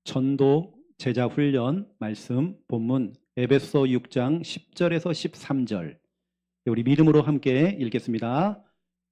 전도 제자 훈련 말씀 본문 에베소 6장 10절에서 13절 우리 믿음으로 함께 읽겠습니다.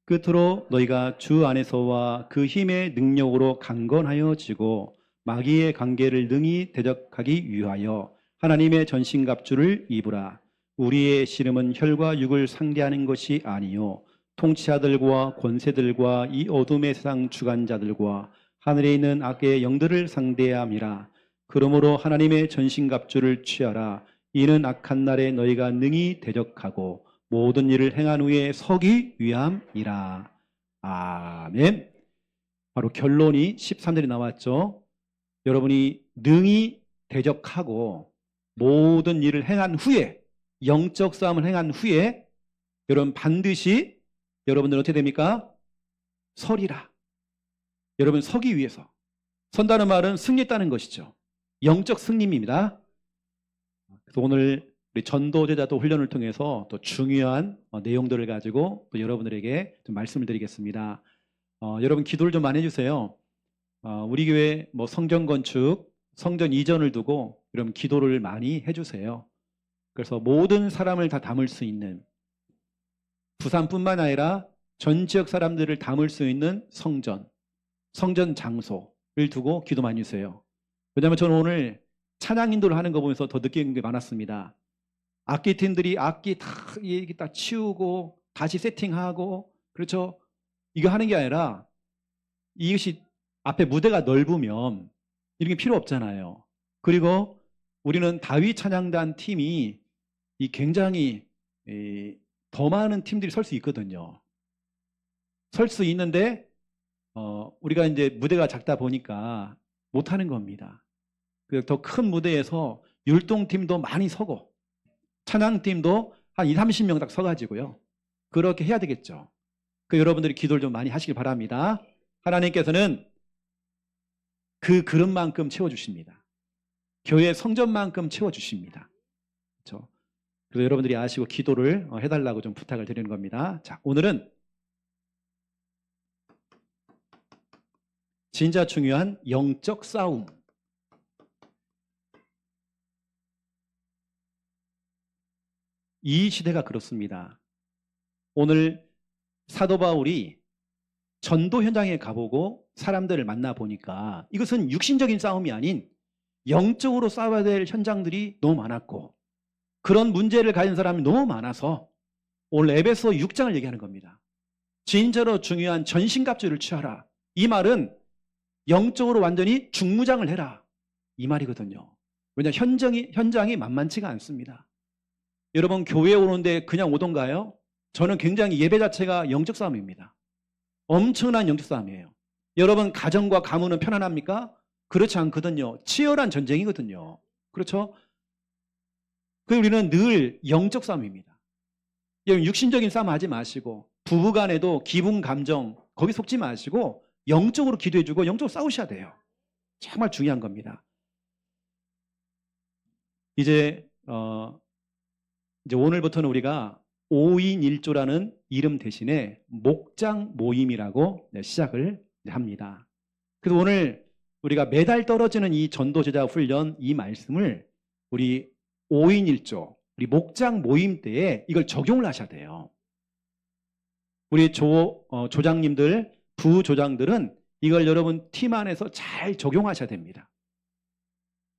끝으로 너희가 주 안에서와 그 힘의 능력으로 강건하여지고 마귀의 관계를 능히 대적하기 위하여 하나님의 전신갑주를 입으라. 우리의 씨름은 혈과 육을 상대하는 것이 아니요 통치자들과 권세들과 이 어둠의 세상 주관자들과 하늘에 있는 악의 영들을 상대함이라. 그러므로 하나님의 전신갑주를 취하라. 이는 악한 날에 너희가 능히 대적하고 모든 일을 행한 후에 서기 위함이라. 아멘. 바로 결론이 13절이 나왔죠. 여러분이 능히 대적하고 모든 일을 행한 후에, 영적 싸움을 행한 후에 여러분 반드시 여러분들은 어떻게 됩니까? 서리라. 여러분 서기 위해서. 선다는 말은 승리했다는 것이죠. 영적 승리입니다. 그래서 오늘 우리 전도제자도 훈련을 통해서 또 중요한 내용들을 가지고 또 여러분들에게 좀 말씀을 드리겠습니다. 여러분 기도를 좀 많이 해주세요. 우리 교회 뭐 성전 건축, 성전 이전을 두고 여러분 기도를 많이 해주세요. 그래서 모든 사람을 다 담을 수 있는, 부산뿐만 아니라 전 지역 사람들을 담을 수 있는 성전 장소를 두고 기도 많이 해주세요. 왜냐하면 저는 오늘 찬양 인도를 하는 거 보면서 더 느끼는 게 많았습니다. 악기팀들이 악기 다 치우고 다시 세팅하고, 그렇죠? 이거 하는 게 아니라 이것이 앞에 무대가 넓으면 이런 게 필요 없잖아요. 그리고 우리는 다윗 찬양단 팀이 이 굉장히 더 많은 팀들이 설 수 있거든요. 설 수 있는데 우리가 이제 무대가 작다 보니까 못하는 겁니다. 더 큰 무대에서 율동팀도 많이 서고 찬양팀도 한 20, 30명 딱 서가지고요. 그렇게 해야 되겠죠. 여러분들이 기도를 좀 많이 하시길 바랍니다. 하나님께서는 그 그릇만큼 채워주십니다. 교회 성전만큼 채워주십니다. 그렇죠? 그래서 여러분들이 아시고 기도를 해달라고 좀 부탁을 드리는 겁니다. 자, 오늘은 진짜 중요한 영적 싸움. 이 시대가 그렇습니다. 오늘 사도 바울이 전도 현장에 가보고 사람들을 만나보니까 이것은 육신적인 싸움이 아닌 영적으로 싸워야 될 현장들이 너무 많았고 그런 문제를 가진 사람이 너무 많아서 오늘 에베소 6장을 얘기하는 겁니다. 진짜로 중요한 전신갑주를 취하라. 이 말은 영적으로 완전히 중무장을 해라. 이 말이거든요. 왜냐하면 현장이 만만치가 않습니다. 여러분 교회에 오는데 그냥 오던가요? 저는 굉장히 예배 자체가 영적 싸움입니다. 엄청난 영적 싸움이에요. 여러분 가정과 가문은 편안합니까? 그렇지 않거든요. 치열한 전쟁이거든요. 그렇죠? 우리는 늘 영적 싸움입니다. 여러분 육신적인 싸움 하지 마시고 부부간에도 기분 감정 거기 속지 마시고 영적으로 기도해주고 영적으로 싸우셔야 돼요. 정말 중요한 겁니다. 이제 오늘부터는 우리가 5인 1조라는 이름 대신에 목장 모임이라고 시작을 합니다. 그래서 오늘 우리가 매달 떨어지는 이 전도제자 훈련 이 말씀을 우리 5인 1조, 우리 목장 모임 때에 이걸 적용을 하셔야 돼요. 우리 조장님들, 부조장들은 이걸 여러분 팀 안에서 잘 적용하셔야 됩니다.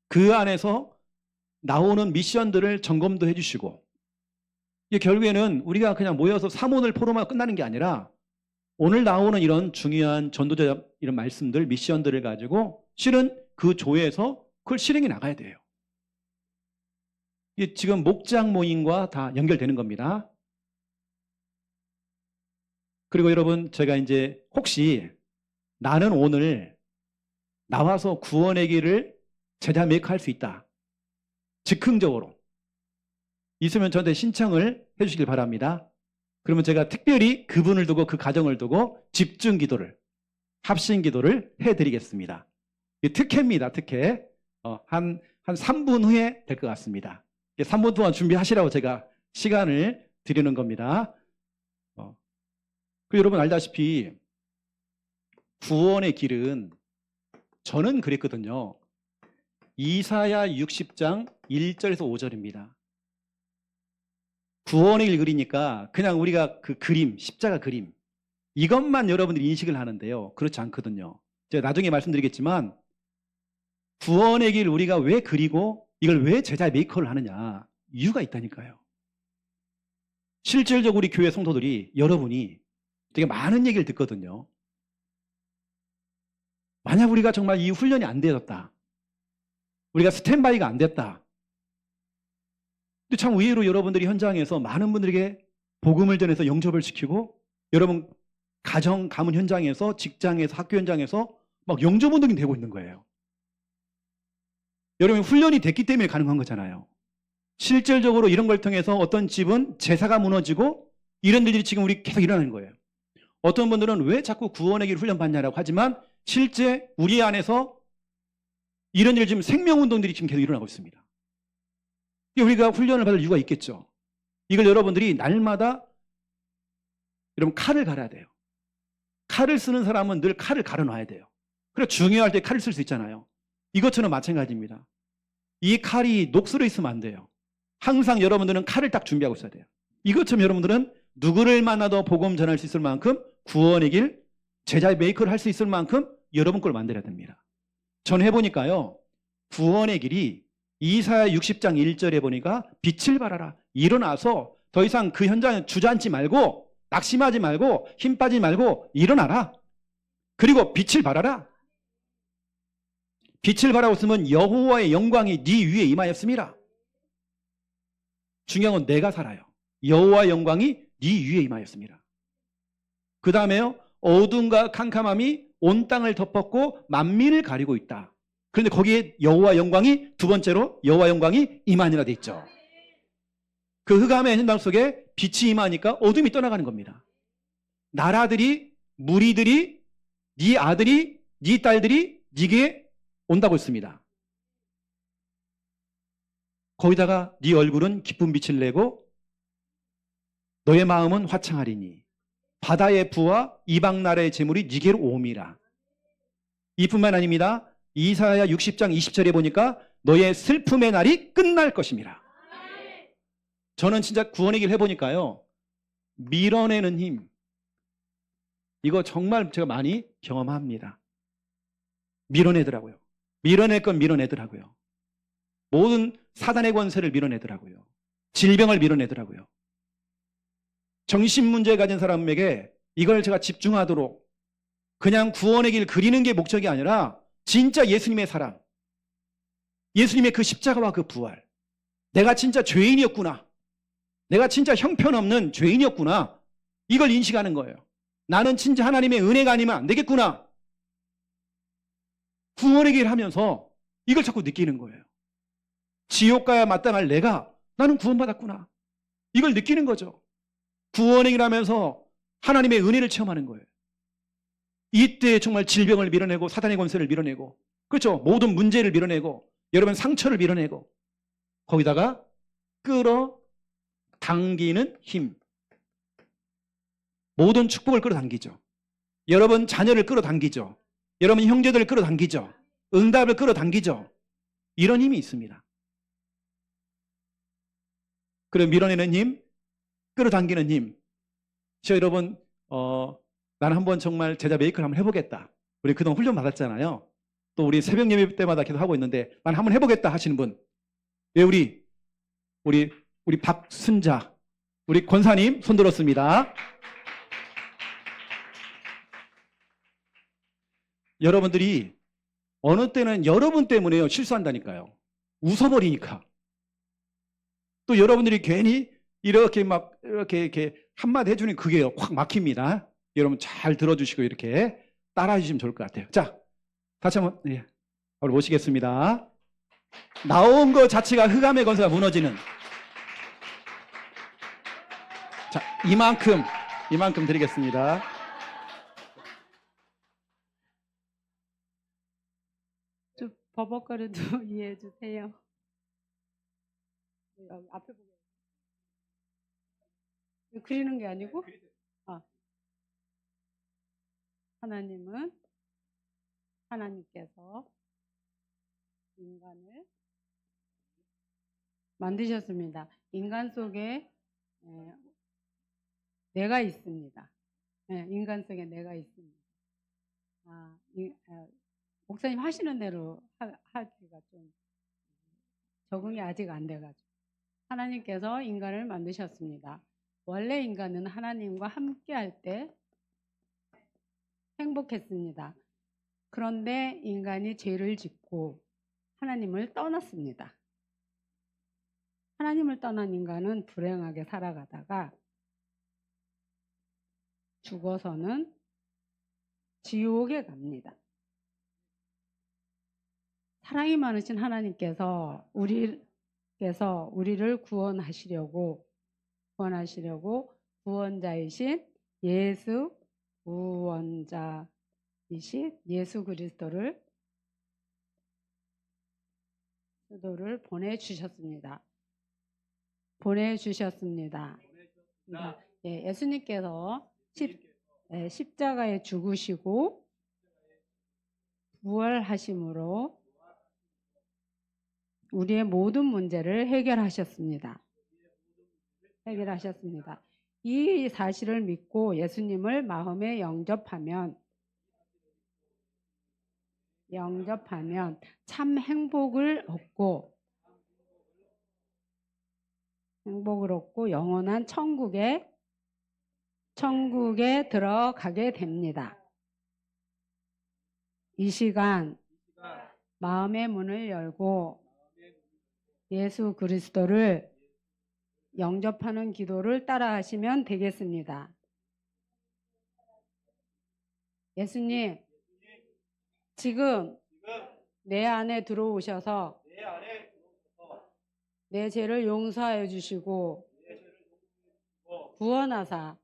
그 안에서 나오는 미션들을 점검도 해주시고, 결국에는 우리가 그냥 모여서 사모를 포럼하고 끝나는 게 아니라 오늘 나오는 이런 중요한 전도자 이런 말씀들, 미션들을 가지고 실은 그 조에서 그걸 실행해 나가야 돼요. 이게 지금 목장 모임과 다 연결되는 겁니다. 그리고 여러분 제가 이제 혹시 나는 오늘 나와서 구원의 길을 제자 메이크할 수 있다. 즉흥적으로 있으면 저한테 신청을 해주시길 바랍니다. 그러면 제가 특별히 그분을 두고 그 가정을 두고 집중 기도를, 합심 기도를 해드리겠습니다. 특혜입니다. 특혜. 한 3분 후에 될 것 같습니다. 3분 동안 준비하시라고 제가 시간을 드리는 겁니다. 여러분 알다시피 구원의 길은 저는 그랬거든요. 이사야 60장 1절에서 5절입니다. 구원의 길 그리니까 그냥 우리가 그 그림, 십자가 그림 이것만 여러분들이 인식을 하는데요. 그렇지 않거든요. 제가 나중에 말씀드리겠지만 구원의 길 우리가 왜 그리고 이걸 왜 제자 메이커를 하느냐 이유가 있다니까요. 실질적으로 우리 교회 성도들이 여러분이 되게 많은 얘기를 듣거든요. 만약 우리가 정말 이 훈련이 안 되었다. 우리가 스탠바이가 안 됐다. 근데 참 의외로 여러분들이 현장에서 많은 분들에게 복음을 전해서 영접을 시키고 여러분 가정, 가문 현장에서 직장에서 학교 현장에서 막 영접 운동이 되고 있는 거예요. 여러분 훈련이 됐기 때문에 가능한 거잖아요. 실질적으로 이런 걸 통해서 어떤 집은 제사가 무너지고 이런 일들이 지금 우리 계속 일어나는 거예요. 어떤 분들은 왜 자꾸 구원의 길 훈련 받냐라고 하지만 실제 우리 안에서 이런 일 지금 생명운동들이 지금 계속 일어나고 있습니다. 우리가 훈련을 받을 이유가 있겠죠. 이걸 여러분들이 날마다 여러분 칼을 갈아야 돼요. 칼을 쓰는 사람은 늘 칼을 갈아놔야 돼요. 그래 중요할 때 칼을 쓸 수 있잖아요. 이것처럼 마찬가지입니다. 이 칼이 녹슬어 있으면 안 돼요. 항상 여러분들은 칼을 딱 준비하고 있어야 돼요. 이것처럼 여러분들은 누구를 만나도 복음 전할 수 있을 만큼 구원의 길, 제자 메이커를 할 수 있을 만큼 여러분 걸 만들어야 됩니다. 전 해보니까요. 구원의 길이 이사야 60장 1절에 보니까 빛을 발하라. 일어나서 더 이상 그 현장에 주저앉지 말고 낙심하지 말고 힘 빠지지 말고 일어나라. 그리고 빛을 발하라. 빛을 발하고 있으면 여호와의 영광이 네 위에 임하였습니다. 중요한 건 내가 살아요. 여호와의 영광이 네 위에 임하였습니다. 그 다음에요. 어둠과 캄캄함이 온 땅을 덮었고 만민을 가리고 있다. 그런데 거기에 여호와 영광이 두 번째로 여호와 영광이 임하니라 돼 있죠. 그 흑암의 현장 속에 빛이 임하니까 어둠이 떠나가는 겁니다. 나라들이 무리들이 네 아들이 네 딸들이 네게 온다고 했습니다. 거기다가 네 얼굴은 기쁜 빛을 내고 너의 마음은 화창하리니 바다의 부와 이방 나라의 재물이 네게로 오미라. 이뿐만 아닙니다. 이사야 60장 20절에 보니까 너의 슬픔의 날이 끝날 것입니다. 저는 진짜 구원의 길 해보니까요. 밀어내는 힘 이거 정말 제가 많이 경험합니다. 밀어내더라고요. 밀어낼 건 밀어내더라고요. 모든 사단의 권세를 밀어내더라고요. 질병을 밀어내더라고요. 정신문제 가진 사람에게 이걸 제가 집중하도록 그냥 구원의 길 그리는 게 목적이 아니라 진짜 예수님의 사랑, 예수님의 그 십자가와 그 부활, 내가 진짜 죄인이었구나, 내가 진짜 형편없는 죄인이었구나, 이걸 인식하는 거예요. 나는 진짜 하나님의 은혜가 아니면 안 되겠구나. 구원의 길 하면서 이걸 자꾸 느끼는 거예요. 지옥 가야 마땅할 나는 구원받았구나. 이걸 느끼는 거죠. 구원의 길 하면서 하나님의 은혜를 체험하는 거예요. 이때 정말 질병을 밀어내고 사단의 권세를 밀어내고 그렇죠. 모든 문제를 밀어내고 여러분 상처를 밀어내고 거기다가 끌어당기는 힘. 모든 축복을 끌어당기죠. 여러분 자녀를 끌어당기죠. 여러분 형제들을 끌어당기죠. 응답을 끌어당기죠. 이런 힘이 있습니다. 그리고 밀어내는 힘, 끌어당기는 힘. 저 여러분 나는 한번 정말 제자 메이커를 한번 해보겠다. 우리 그동안 훈련 받았잖아요. 또 우리 새벽 예배 때마다 계속 하고 있는데 난 한번 해보겠다 하시는 분. 예, 우리 박순자, 우리 권사님 손 들었습니다. 여러분들이 어느 때는 여러분 때문에요. 실수한다니까요. 웃어버리니까. 또 여러분들이 괜히 이렇게 이렇게 한마디 해주는 그게요. 확 막힙니다. 여러분 잘 들어주시고 이렇게 따라해 주시면 좋을 것 같아요. 자, 다시 한번 오늘 모시겠습니다. 나온 것 자체가 흑암의 권세가 무너지는. 자, 이만큼 드리겠습니다. 좀 버벅거려도 이해해 주세요. 여기 앞에 보고 그리는 게 아니고 하나님은 하나님께서 인간을 만드셨습니다. 인간 속에 내가 있습니다. 인간 속에 내가 있습니다. 목사님 하시는 대로 하기가 좀 적응이 아직 안 돼가지고. 하나님께서 인간을 만드셨습니다. 원래 인간은 하나님과 함께 할 때 행복했습니다. 그런데 인간이 죄를 짓고 하나님을 떠났습니다. 하나님을 떠난 인간은 불행하게 살아가다가 죽어서는 지옥에 갑니다. 사랑이 많으신 하나님께서 우리를 구원하시려고 구원자이신 구원자이신 예수 그리스도를 보내주셨습니다. 예수님께서 십자가에 죽으시고 부활하심으로 우리의 모든 문제를 해결하셨습니다. 이 사실을 믿고 예수님을 마음에 영접하면 참 행복을 얻고 영원한 천국에 들어가게 됩니다. 이 시간 마음의 문을 열고 예수 그리스도를 영접하는 기도를 따라하시면 되겠습니다. 예수님, 지금 내 안에 들어오셔서 내 죄를 용서하여 주시고 구원하사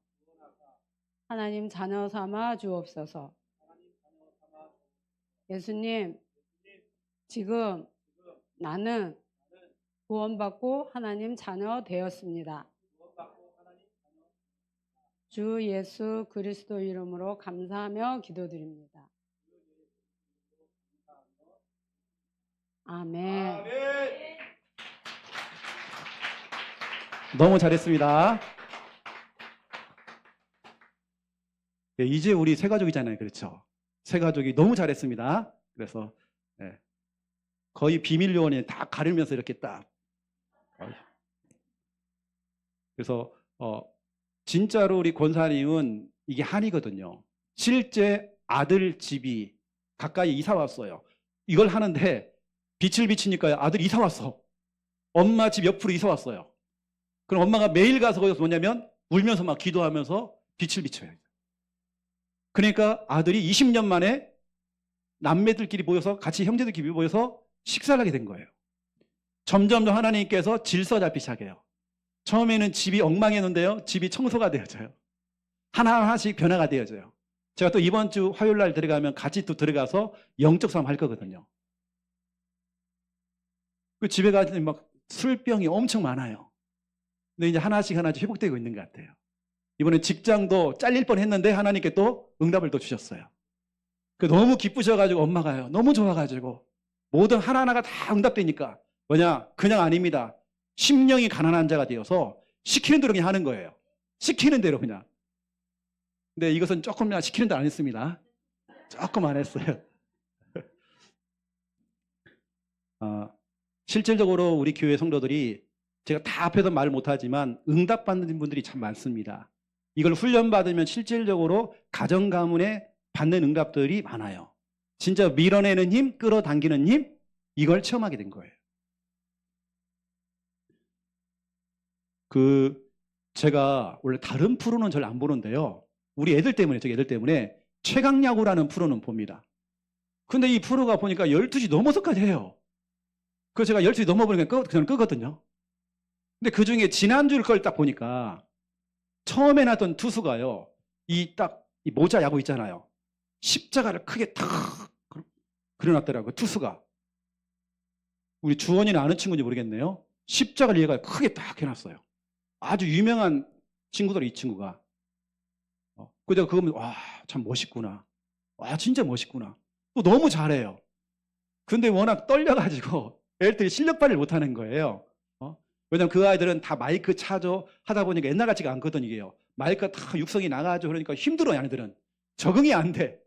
하나님 자녀 삼아 주옵소서. 예수님, 지금 나는 구원받고 하나님 자녀 되었습니다. 주 예수 그리스도 이름으로 감사하며 기도드립니다. 아멘. 너무 잘했습니다. 네, 이제 우리 새 가족이잖아요. 그렇죠? 새 가족이 너무 잘했습니다. 그래서 거의 비밀 요원에 다 가르면서 이렇게 딱. 그래서 진짜로 우리 권사님은 이게 한이거든요. 실제 아들 집이 가까이 이사 왔어요. 이걸 하는데 빛을 비치니까 아들이 이사 왔어. 엄마 집 옆으로 이사 왔어요. 그럼 엄마가 매일 가서 거기서 뭐냐면 울면서 막 기도하면서 빛을 비춰요. 그러니까 아들이 20년 만에 남매들끼리 모여서 같이 형제들끼리 모여서 식사를 하게 된 거예요. 점점 하나님께서 질서 잡기 시작해요. 처음에는 집이 엉망이었는데요. 집이 청소가 되어져요. 하나하나씩 변화가 되어져요. 제가 또 이번 주 화요일 날 들어가면 같이 또 들어가서 영적 싸움 할 거거든요. 그 집에 가서 막 술병이 엄청 많아요. 근데 이제 하나씩 회복되고 있는 것 같아요. 이번에 직장도 잘릴 뻔 했는데 하나님께 또 응답을 또 주셨어요. 너무 기쁘셔가지고 엄마가요. 너무 좋아가지고 모든 하나하나가 다 응답되니까 뭐냐? 그냥 아닙니다. 심령이 가난한 자가 되어서 시키는 대로 그냥 하는 거예요. 시키는 대로 그냥. 근데 이것은 조금이나 시키는 대로 안 했습니다. 조금 안 했어요. 실질적으로 우리 교회 성도들이 제가 다 앞에서 말을 못하지만 응답받는 분들이 참 많습니다. 이걸 훈련받으면 실질적으로 가정 가문에 받는 응답들이 많아요. 진짜 밀어내는 힘, 끌어당기는 힘, 이걸 체험하게 된 거예요. 제가 원래 다른 프로는 잘 안 보는데요. 우리 애들 때문에 최강야구라는 프로는 봅니다. 근데 이 프로가 보니까 12시 넘어서까지 해요. 그래서 제가 12시 넘어보니까 그냥 끄거든요. 근데 그 중에 지난주 걸 딱 보니까 처음에 나왔던 투수가요. 이 모자 야구 있잖아요. 십자가를 크게 탁 그려놨더라고요. 투수가. 우리 주원이는 아는 친구인지 모르겠네요. 십자가를 얘가 크게 딱 해놨어요. 아주 유명한 친구들, 이 친구가. 그래서 그거 보면 와, 참 멋있구나. 와, 진짜 멋있구나. 또 너무 잘해요. 근데 워낙 떨려가지고 애들이 실력 발휘를 못하는 거예요. 왜냐면 그 아이들은 다 마이크 차죠 하다 보니까 옛날 같지가 않거든 이게요. 마이크가 다 육성이 나가죠. 그러니까 힘들어요. 얘네들은 적응이 안 돼.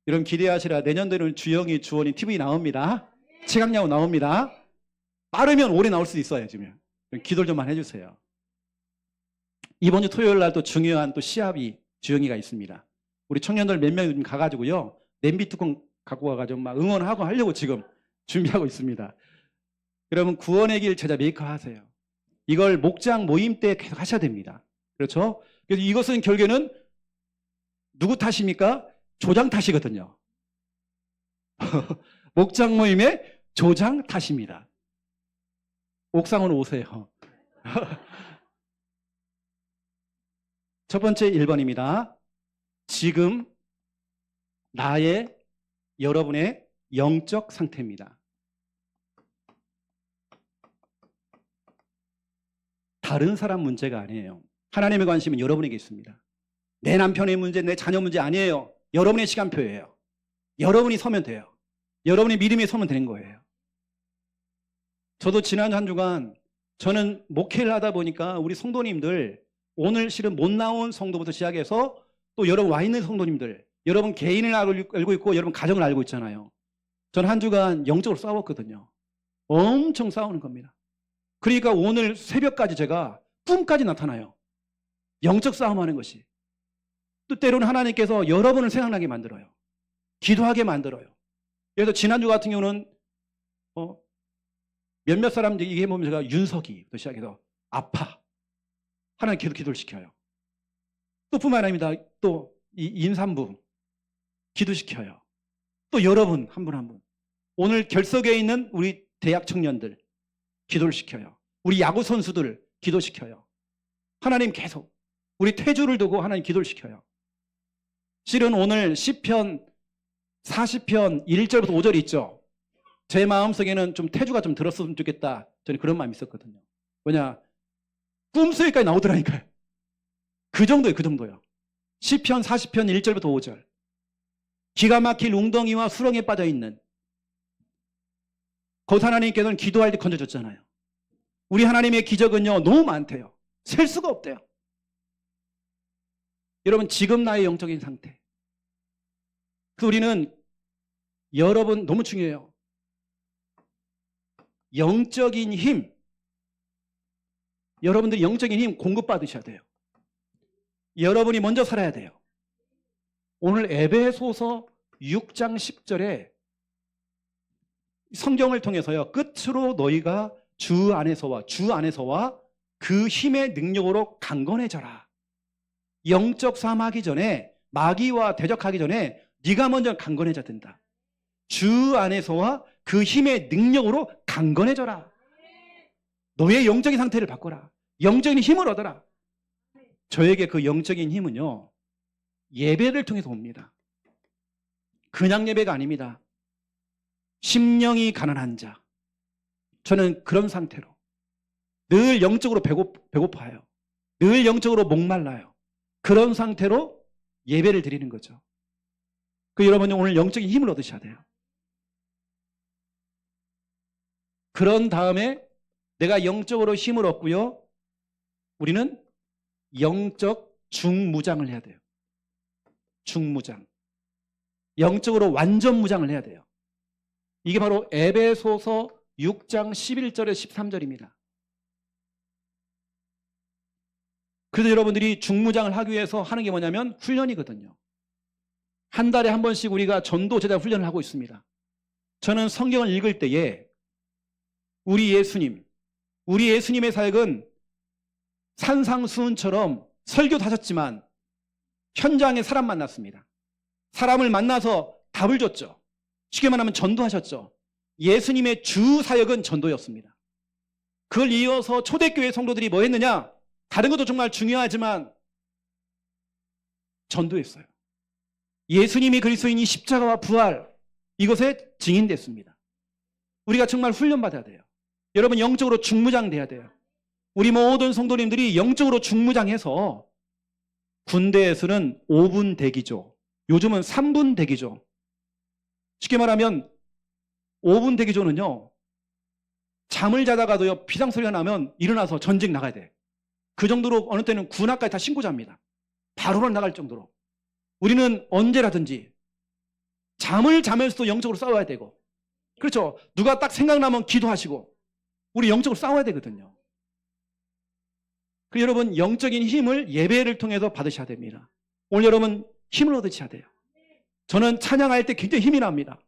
여러분 기대하시라. 내년도에는 주영이 주원이 TV 나옵니다. 최강야구 나옵니다. 빠르면 올해 나올 수도 있어요. 지금 기도 좀만 해주세요. 이번 주 토요일 날 또 중요한 또 시합이 주영이가 있습니다. 우리 청년들 몇 명이 좀 가가지고요 냄비 뚜껑 갖고 가가지고 막 응원하고 하려고 지금 준비하고 있습니다. 여러분 구원의 길 제자 메이커 하세요. 이걸 목장 모임 때 계속 하셔야 됩니다. 그렇죠? 그래서 이것은 결국에는 누구 탓입니까? 조장 탓이거든요. 목장 모임의 조장 탓입니다. 옥상으로 오세요. 첫 번째 1번입니다. 지금 나의 여러분의 영적 상태입니다. 다른 사람 문제가 아니에요. 하나님의 관심은 여러분에게 있습니다. 내 남편의 문제, 내 자녀 문제 아니에요. 여러분의 시간표예요. 여러분이 서면 돼요. 여러분의 믿음이 서면 되는 거예요. 저도 지난 한 주간 저는 목회를 하다 보니까 우리 성도님들 오늘 실은 못 나온 성도부터 시작해서 또 여러분 와 있는 성도님들 여러분 개인을 알고 있고 여러분 가정을 알고 있잖아요. 저는 한 주간 영적으로 싸웠거든요. 엄청 싸우는 겁니다. 그러니까 오늘 새벽까지 제가 꿈까지 나타나요. 영적 싸움하는 것이. 또 때로는 하나님께서 여러분을 생각나게 만들어요. 기도하게 만들어요. 그래서 지난주 같은 경우는 몇몇 사람들이 얘기해보면 제가 윤석이부터 시작해서 아파. 하나님 계속 기도를 시켜요. 또 뿐만 아닙니다. 또 이 임산부 기도시켜요. 또 여러분 한 분 한 분. 오늘 결석에 있는 우리 대학 청년들 기도를 시켜요. 우리 야구 선수들 기도시켜요. 하나님 계속 우리 태주를 두고 하나님 기도를 시켜요. 실은 오늘 시편 40편 1절부터 5절이 있죠. 제 마음속에는 좀 태주가 좀 들었으면 좋겠다. 저는 그런 마음이 있었거든요. 뭐냐? 꿈속에까지 나오더라니까요. 그 정도예요. 그 정도요. 시편 40편 1절부터 5절. 기가 막힐 웅덩이와 수렁에 빠져있는 거기서 하나님께서는 기도할 때 건져줬잖아요. 우리 하나님의 기적은요 너무 많대요. 셀 수가 없대요. 여러분 지금 나의 영적인 상태. 그래서 우리는 여러분 너무 중요해요. 영적인 힘. 여러분들이 영적인 힘 공급받으셔야 돼요. 여러분이 먼저 살아야 돼요. 오늘 에베소서 6장 10절에 성경을 통해서요. 끝으로 너희가 주 안에서와 그 힘의 능력으로 강건해져라. 영적 싸움하기 전에 마귀와 대적하기 전에 네가 먼저 강건해져야 된다. 주 안에서와 그 힘의 능력으로 강건해져라. 너의 영적인 상태를 바꿔라. 영적인 힘을 얻어라. 저에게 그 영적인 힘은요. 예배를 통해서 옵니다. 그냥 예배가 아닙니다. 심령이 가난한 자. 저는 그런 상태로 늘 영적으로 배고파요. 늘 영적으로 목말라요. 그런 상태로 예배를 드리는 거죠. 그 여러분이 오늘 영적인 힘을 얻으셔야 돼요. 그런 다음에 내가 영적으로 힘을 얻고요. 우리는 영적 중무장을 해야 돼요. 중무장. 영적으로 완전 무장을 해야 돼요. 이게 바로 에베소서 6장 11절에 13절입니다. 그래서 여러분들이 중무장을 하기 위해서 하는 게 뭐냐면 훈련이거든요. 한 달에 한 번씩 우리가 전도 제자 훈련을 하고 있습니다. 저는 성경을 읽을 때에 우리 예수님의 사역은 산상수훈처럼 설교도 하셨지만 현장에 사람 만났습니다. 사람을 만나서 답을 줬죠. 쉽게 말하면 전도하셨죠. 예수님의 주 사역은 전도였습니다. 그걸 이어서 초대교회 성도들이 뭐 했느냐? 다른 것도 정말 중요하지만 전도했어요. 예수님이 그리스도인이 십자가와 부활 이것에 증인됐습니다. 우리가 정말 훈련받아야 돼요. 여러분 영적으로 중무장돼야 돼요. 우리 모든 성도님들이 영적으로 중무장해서 군대에서는 5분 대기죠. 요즘은 3분 대기죠. 쉽게 말하면 5분 되기 전은요, 잠을 자다가도요, 비상소리가 나면 일어나서 전직 나가야 돼. 그 정도로 어느 때는 군악까지 다 신고 잡니다. 바로는 나갈 정도로. 우리는 언제라든지 잠을 자면서도 영적으로 싸워야 되고, 그렇죠. 누가 딱 생각나면 기도하시고, 우리 영적으로 싸워야 되거든요. 그 여러분, 영적인 힘을 예배를 통해서 받으셔야 됩니다. 오늘 여러분 힘을 얻으셔야 돼요. 저는 찬양할 때 굉장히 힘이 납니다.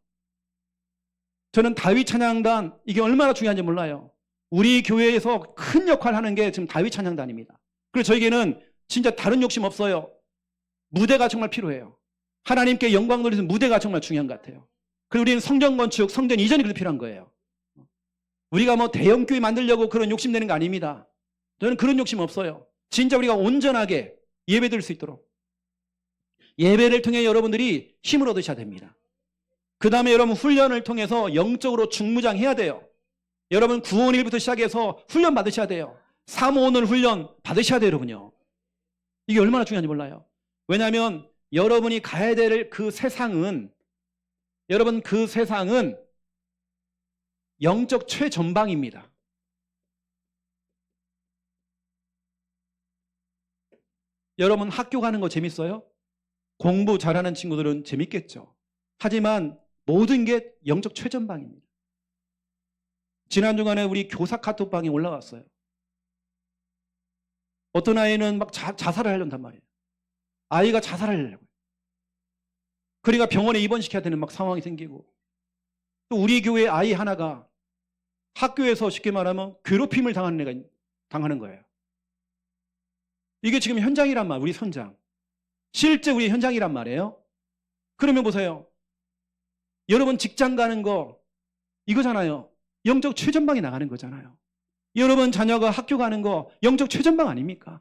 저는 다윗 찬양단, 이게 얼마나 중요한지 몰라요. 우리 교회에서 큰 역할을 하는 게 지금 다윗 찬양단입니다. 그래서 저에게는 진짜 다른 욕심 없어요. 무대가 정말 필요해요. 하나님께 영광 돌리는 무대가 정말 중요한 것 같아요. 그리고 우리는 성전 건축, 성전 이전이 그렇게 필요한 거예요. 우리가 뭐 대형 교회 만들려고 그런 욕심 내는 거 아닙니다. 저는 그런 욕심 없어요. 진짜 우리가 온전하게 예배 드릴 수 있도록 예배를 통해 여러분들이 힘을 얻으셔야 됩니다. 그 다음에 여러분 훈련을 통해서 영적으로 중무장해야 돼요. 여러분 구원일부터 시작해서 훈련 받으셔야 돼요. 사모오늘 훈련 받으셔야 돼요, 여러분요. 이게 얼마나 중요한지 몰라요. 왜냐하면 여러분이 가야 될 그 세상은, 여러분 그 세상은 영적 최전방입니다. 여러분 학교 가는 거 재밌어요? 공부 잘하는 친구들은 재밌겠죠. 하지만 모든 게 영적 최전방입니다. 지난 주간에 우리 교사 카톡방에 올라왔어요. 어떤 아이는 막 자살을 하려단 말이에요. 아이가 자살을 하려고. 그러니까 병원에 입원시켜야 되는 막 상황이 생기고, 또 우리 교회 아이 하나가 학교에서 쉽게 말하면 괴롭힘을 당하는 거예요. 이게 지금 현장이란 말, 우리 현장. 실제 우리 현장이란 말이에요. 그러면 보세요. 여러분 직장 가는 거 이거잖아요. 영적 최전방에 나가는 거잖아요. 여러분 자녀가 학교 가는 거 영적 최전방 아닙니까?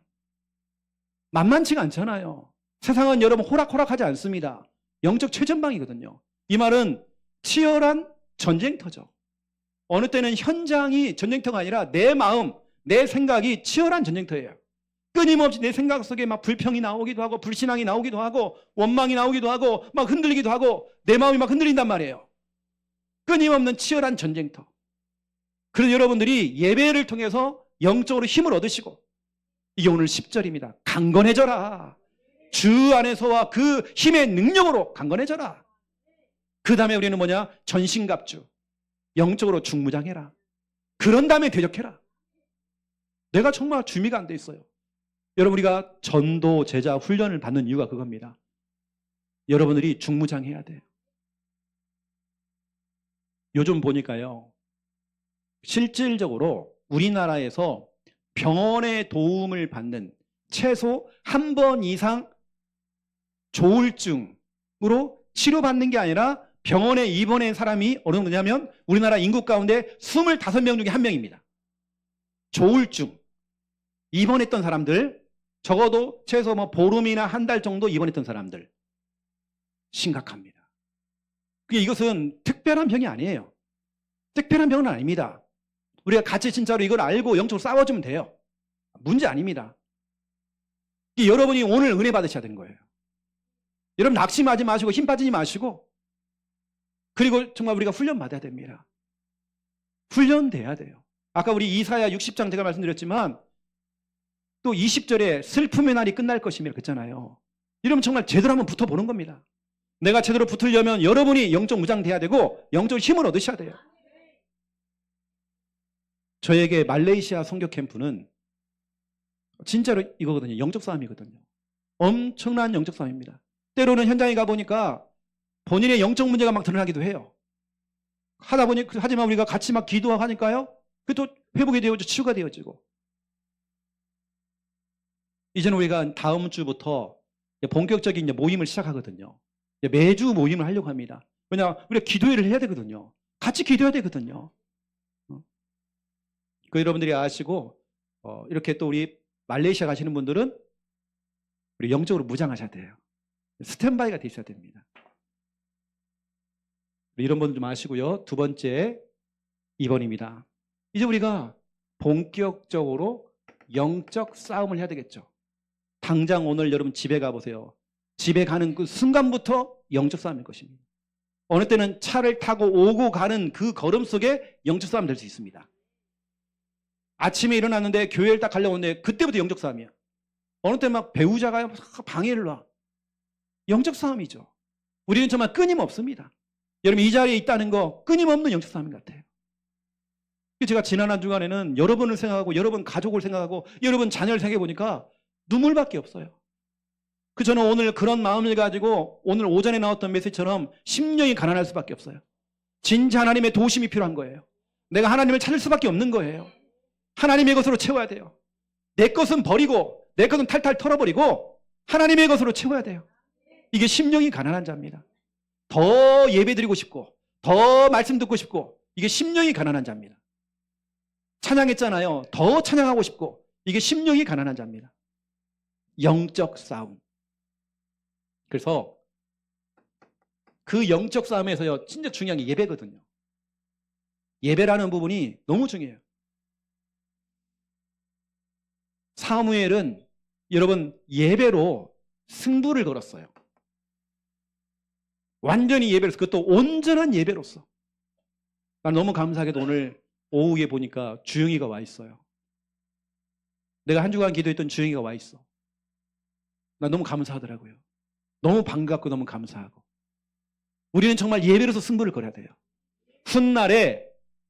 만만치가 않잖아요. 세상은 여러분 호락호락하지 않습니다. 영적 최전방이거든요. 이 말은 치열한 전쟁터죠. 어느 때는 현장이 전쟁터가 아니라 내 마음, 내 생각이 치열한 전쟁터예요. 끊임없이 내 생각 속에 막 불평이 나오기도 하고 불신앙이 나오기도 하고 원망이 나오기도 하고 막 흔들리기도 하고 내 마음이 막 흔들린단 말이에요. 끊임없는 치열한 전쟁터. 그래서 여러분들이 예배를 통해서 영적으로 힘을 얻으시고, 이게 오늘 10절입니다. 강건해져라. 주 안에서와 그 힘의 능력으로 강건해져라. 그 다음에 우리는 뭐냐? 전신갑주. 영적으로 중무장해라. 그런 다음에 대적해라. 내가 정말 준비가 안 돼 있어요. 여러분 우리가 전도 제자 훈련을 받는 이유가 그겁니다. 여러분들이 중무장해야 돼요. 요즘 보니까요, 실질적으로 우리나라에서 병원의 도움을 받는 최소 한 번 이상 조울증으로 치료받는 게 아니라 병원에 입원한 사람이 어느 정도냐면 우리나라 인구 가운데 25명 중에 1명입니다. 조울증. 입원했던 사람들, 적어도 최소 뭐 보름이나 한 달 정도 입원했던 사람들. 심각합니다. 이것은 특별한 병이 아니에요. 특별한 병은 아닙니다. 우리가 같이 진짜로 이걸 알고 영적으로 싸워주면 돼요. 문제 아닙니다. 여러분이 오늘 은혜 받으셔야 되는 거예요. 여러분 낙심하지 마시고 힘 빠지지 마시고, 그리고 정말 우리가 훈련 받아야 됩니다. 훈련돼야 돼요. 아까 우리 이사야 60장 제가 말씀드렸지만 또 20절에 슬픔의 날이 끝날 것이며 그랬잖아요. 이러면 정말 제대로 한번 붙어보는 겁니다. 내가 제대로 붙으려면 여러분이 영적 무장돼야 되고 영적 힘을 얻으셔야 돼요. 저에게 말레이시아 선교 캠프는 진짜로 이거거든요. 영적 싸움이거든요. 엄청난 영적 싸움입니다. 때로는 현장에 가보니까 본인의 영적 문제가 막 드러나기도 해요. 하지만 우리가 같이 막 기도하고 하니까요, 그것도 회복이 되어지고 치유가 되어지고. 이제는 우리가 다음 주부터 본격적인 모임을 시작하거든요. 매주 모임을 하려고 합니다. 왜냐, 우리가 기도회를 해야 되거든요. 같이 기도해야 되거든요. 그 여러분들이 아시고, 이렇게 또 우리 말레이시아 가시는 분들은 우리 영적으로 무장하셔야 돼요. 스탠바이가 돼 있어야 됩니다. 이런 분들 좀 아시고요. 두 번째, 2번입니다. 이제 우리가 본격적으로 영적 싸움을 해야 되겠죠. 당장 오늘 여러분 집에 가보세요. 집에 가는 그 순간부터 영적 싸움일 것입니다. 어느 때는 차를 타고 오고 가는 그 걸음 속에 영적 싸움 될 수 있습니다. 아침에 일어났는데 교회를 딱 가려고 하는데 그때부터 영적 싸움이야. 어느 때 막 배우자가 방해를 놔. 영적 싸움이죠. 우리는 정말 끊임없습니다. 여러분 이 자리에 있다는 거 끊임없는 영적 싸움 같아요. 제가 지난 한 주간에는 여러분을 생각하고 여러분 가족을 생각하고 여러분 자녀를 생각해 보니까 눈물밖에 없어요. 저는 오늘 그런 마음을 가지고 오늘 오전에 나왔던 메시지처럼 심령이 가난할 수밖에 없어요. 진짜 하나님의 도우심이 필요한 거예요. 내가 하나님을 찾을 수밖에 없는 거예요. 하나님의 것으로 채워야 돼요. 내 것은 버리고 내 것은 탈탈 털어버리고 하나님의 것으로 채워야 돼요. 이게 심령이 가난한 자입니다. 더 예배드리고 싶고 더 말씀 듣고 싶고 이게 심령이 가난한 자입니다. 찬양했잖아요. 더 찬양하고 싶고 이게 심령이 가난한 자입니다. 영적 싸움. 그래서 그 영적 싸움에서요 진짜 중요한 게 예배거든요. 예배라는 부분이 너무 중요해요. 사무엘은 여러분 예배로 승부를 걸었어요. 완전히 예배로서 그것도 온전한 예배로서. 난 너무 감사하게도 오늘 오후에 보니까 주영이가 와 있어요. 내가 한 주간 기도했던 주영이가 와 있어. 난 너무 감사하더라고요. 너무 반갑고 너무 감사하고. 우리는 정말 예배로서 승부를 걸어야 돼요. 훗날에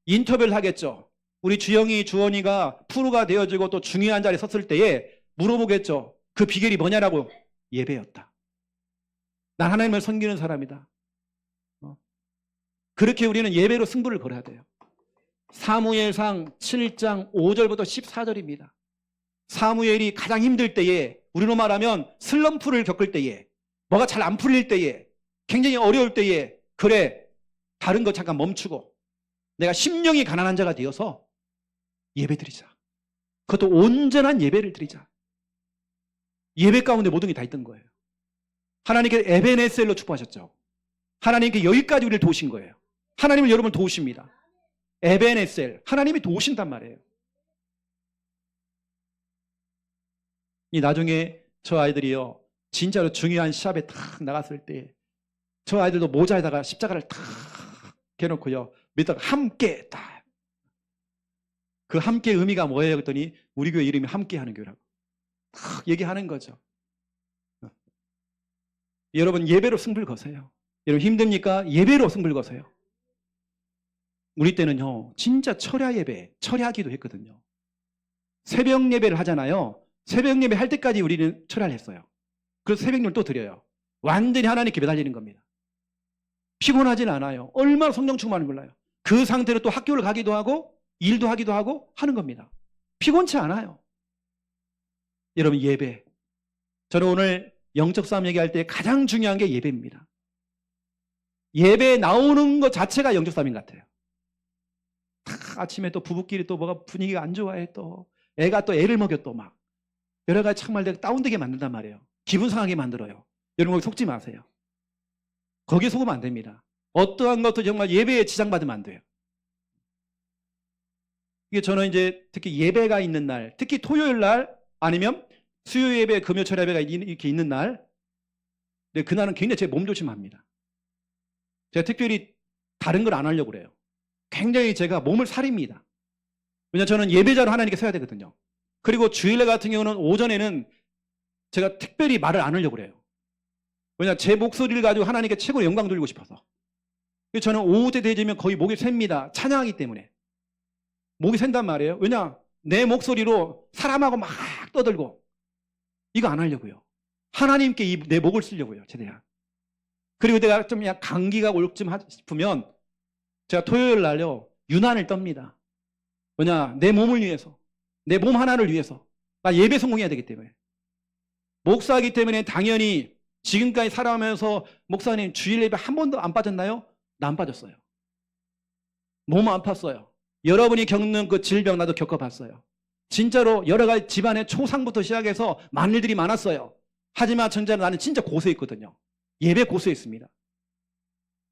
인터뷰를 하겠죠. 우리 주영이, 주원이가 프로가 되어지고 또 중요한 자리에 섰을 때에 물어보겠죠. 그 비결이 뭐냐라고. 예배였다. 난 하나님을 섬기는 사람이다. 그렇게 우리는 예배로 승부를 걸어야 돼요. 사무엘상 7장 5절부터 14절입니다. 사무엘이 가장 힘들 때에, 우리로 말하면 슬럼프를 겪을 때에, 뭐가 잘 안 풀릴 때에, 굉장히 어려울 때에, 그래 다른 거 잠깐 멈추고 내가 심령이 가난한 자가 되어서 예배드리자. 그것도 온전한 예배를 드리자. 예배 가운데 모든 게 다 있던 거예요. 하나님께 에베네셀로 축복하셨죠. 하나님께 여기까지 우리를 도우신 거예요. 하나님은 여러분을 도우십니다. 에베네셀, 하나님이 도우신단 말이에요. 이 나중에 저 아이들이요 진짜로 중요한 시합에 탁 나갔을 때 저 아이들도 모자에다가 십자가를 탁 개놓고요 밑에다가 함께 딱. 그 함께 의미가 뭐예요? 그랬더니 우리 교회 이름이 함께하는 교회라고 탁 얘기하는 거죠. 여러분 예배로 승부를 거세요. 여러분 힘듭니까? 예배로 승부를 거세요. 우리 때는요 진짜 철야 예배, 철야기도 했거든요. 새벽 예배를 하잖아요. 새벽 예배 할 때까지 우리는 철야를 했어요. 그래서 새벽 예배를 또 드려요. 완전히 하나님께 매달리는 겁니다. 피곤하진 않아요. 얼마나 성령 충만을 몰라요. 그 상태로 또 학교를 가기도 하고 일도 하기도 하고 하는 겁니다. 피곤치 않아요. 여러분 예배. 저는 오늘 영적 싸움 얘기할 때 가장 중요한 게 예배입니다. 예배에 나오는 것 자체가 영적 싸움인 것 같아요. 아침에 또 부부끼리 또 뭐가 분위기가 안 좋아해 또 애가 또 애를 먹여 또 막 여러 가지 정말 내가 다운되게 만든단 말이에요. 기분 상하게 만들어요. 여러분 거기 속지 마세요. 거기에 속으면 안 됩니다. 어떠한 것도 정말 예배에 지장받으면 안 돼요. 이게 저는 이제 특히 예배가 있는 날, 특히 토요일 날 아니면 수요 예배, 금요 철 예배가 이렇게 있는 날, 근데 그날은 굉장히 제 몸조심합니다. 제가 특별히 다른 걸 안 하려고 그래요. 굉장히 제가 몸을 사립니다. 왜냐하면 저는 예배자로 하나님께 서야 되거든요. 그리고 주일날 같은 경우는 오전에는 제가 특별히 말을 안 하려고 그래요. 왜냐하면 제 목소리를 가지고 하나님께 최고로 영광 돌리고 싶어서. 그래서 저는 오후 때 되면 거의 목이 셉니다. 찬양하기 때문에. 목이 샌단 말이에요. 왜냐? 내 목소리로 사람하고 막 떠들고 이거 안 하려고요. 하나님께 내 목을 쓰려고요. 최대한. 그리고 내가 좀 약간 감기가 올 쯤 싶으면 제가 토요일 날요 유난을 떱니다. 왜냐? 내 몸을 위해서, 내 몸 하나를 위해서 나 예배 성공해야 되기 때문에. 목사이기 때문에 당연히 지금까지 살아가면서 목사님 주일 예배 한 번도 안 빠졌나요? 나 안 빠졌어요. 몸 아팠어요. 여러분이 겪는 그 질병 나도 겪어봤어요. 진짜로 여러 가지 집안의 초상부터 시작해서 많은 일들이 많았어요. 하지만 전자는 나는 진짜 고소했거든요. 예배 고소했습니다.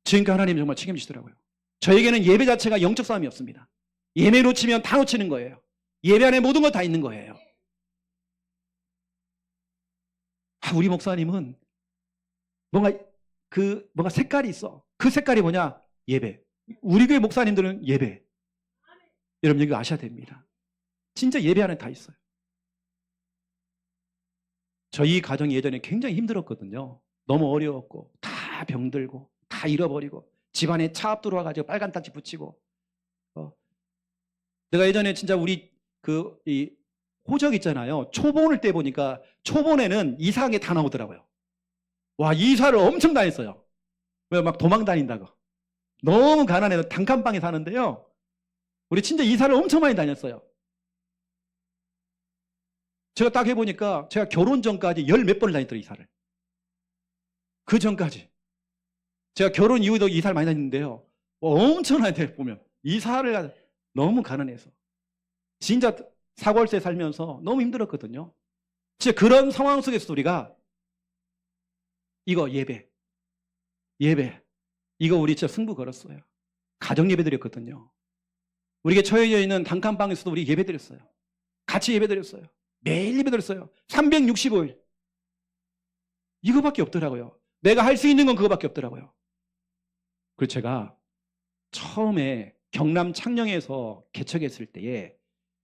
지금까지 하나님이 정말 책임지시더라고요. 저에게는 예배 자체가 영적 싸움이었습니다. 예배 놓치면 다 놓치는 거예요. 예배 안에 모든 거 다 있는 거예요. 우리 목사님은 뭔가 색깔이 있어. 그 색깔이 뭐냐? 예배. 우리 교회 목사님들은 예배. 여러분 이거 아셔야 됩니다. 진짜 예배 안에 다 있어요. 저희 가정이 예전에 굉장히 힘들었거든요. 너무 어려웠고 다 병들고 다 잃어버리고 집안에 차 앞 들어와가지고 빨간 딱지 붙이고 내가 예전에 진짜 우리 이 호적 있잖아요. 초본을 때 보니까 초본에는 이상한 게 다 나오더라고요. 와, 이사를 엄청 다녔어요. 왜 막 도망 다닌다고. 너무 가난해서 단칸방에 사는데요. 우리 진짜 이사를 엄청 많이 다녔어요. 제가 딱 해보니까 제가 결혼 전까지 열 몇 번을 다녔더라고요, 이사를. 그 전까지. 제가 결혼 이후에도 이사를 많이 다녔는데요. 엄청나게 보면 이사를 너무 가난해서. 진짜 사골세 살면서 너무 힘들었거든요. 진짜 그런 상황 속에서 우리가 이거 예배. 이거 우리 진짜 승부 걸었어요. 가정 예배 드렸거든요. 우리가 처해져 있는 단칸방에서도 우리 예배 드렸어요. 같이 예배 드렸어요. 매일 예배 드렸어요. 365일. 이거밖에 없더라고요. 내가 할 수 있는 건 그거밖에 없더라고요. 그래서 제가 처음에 경남 창녕에서 개척했을 때에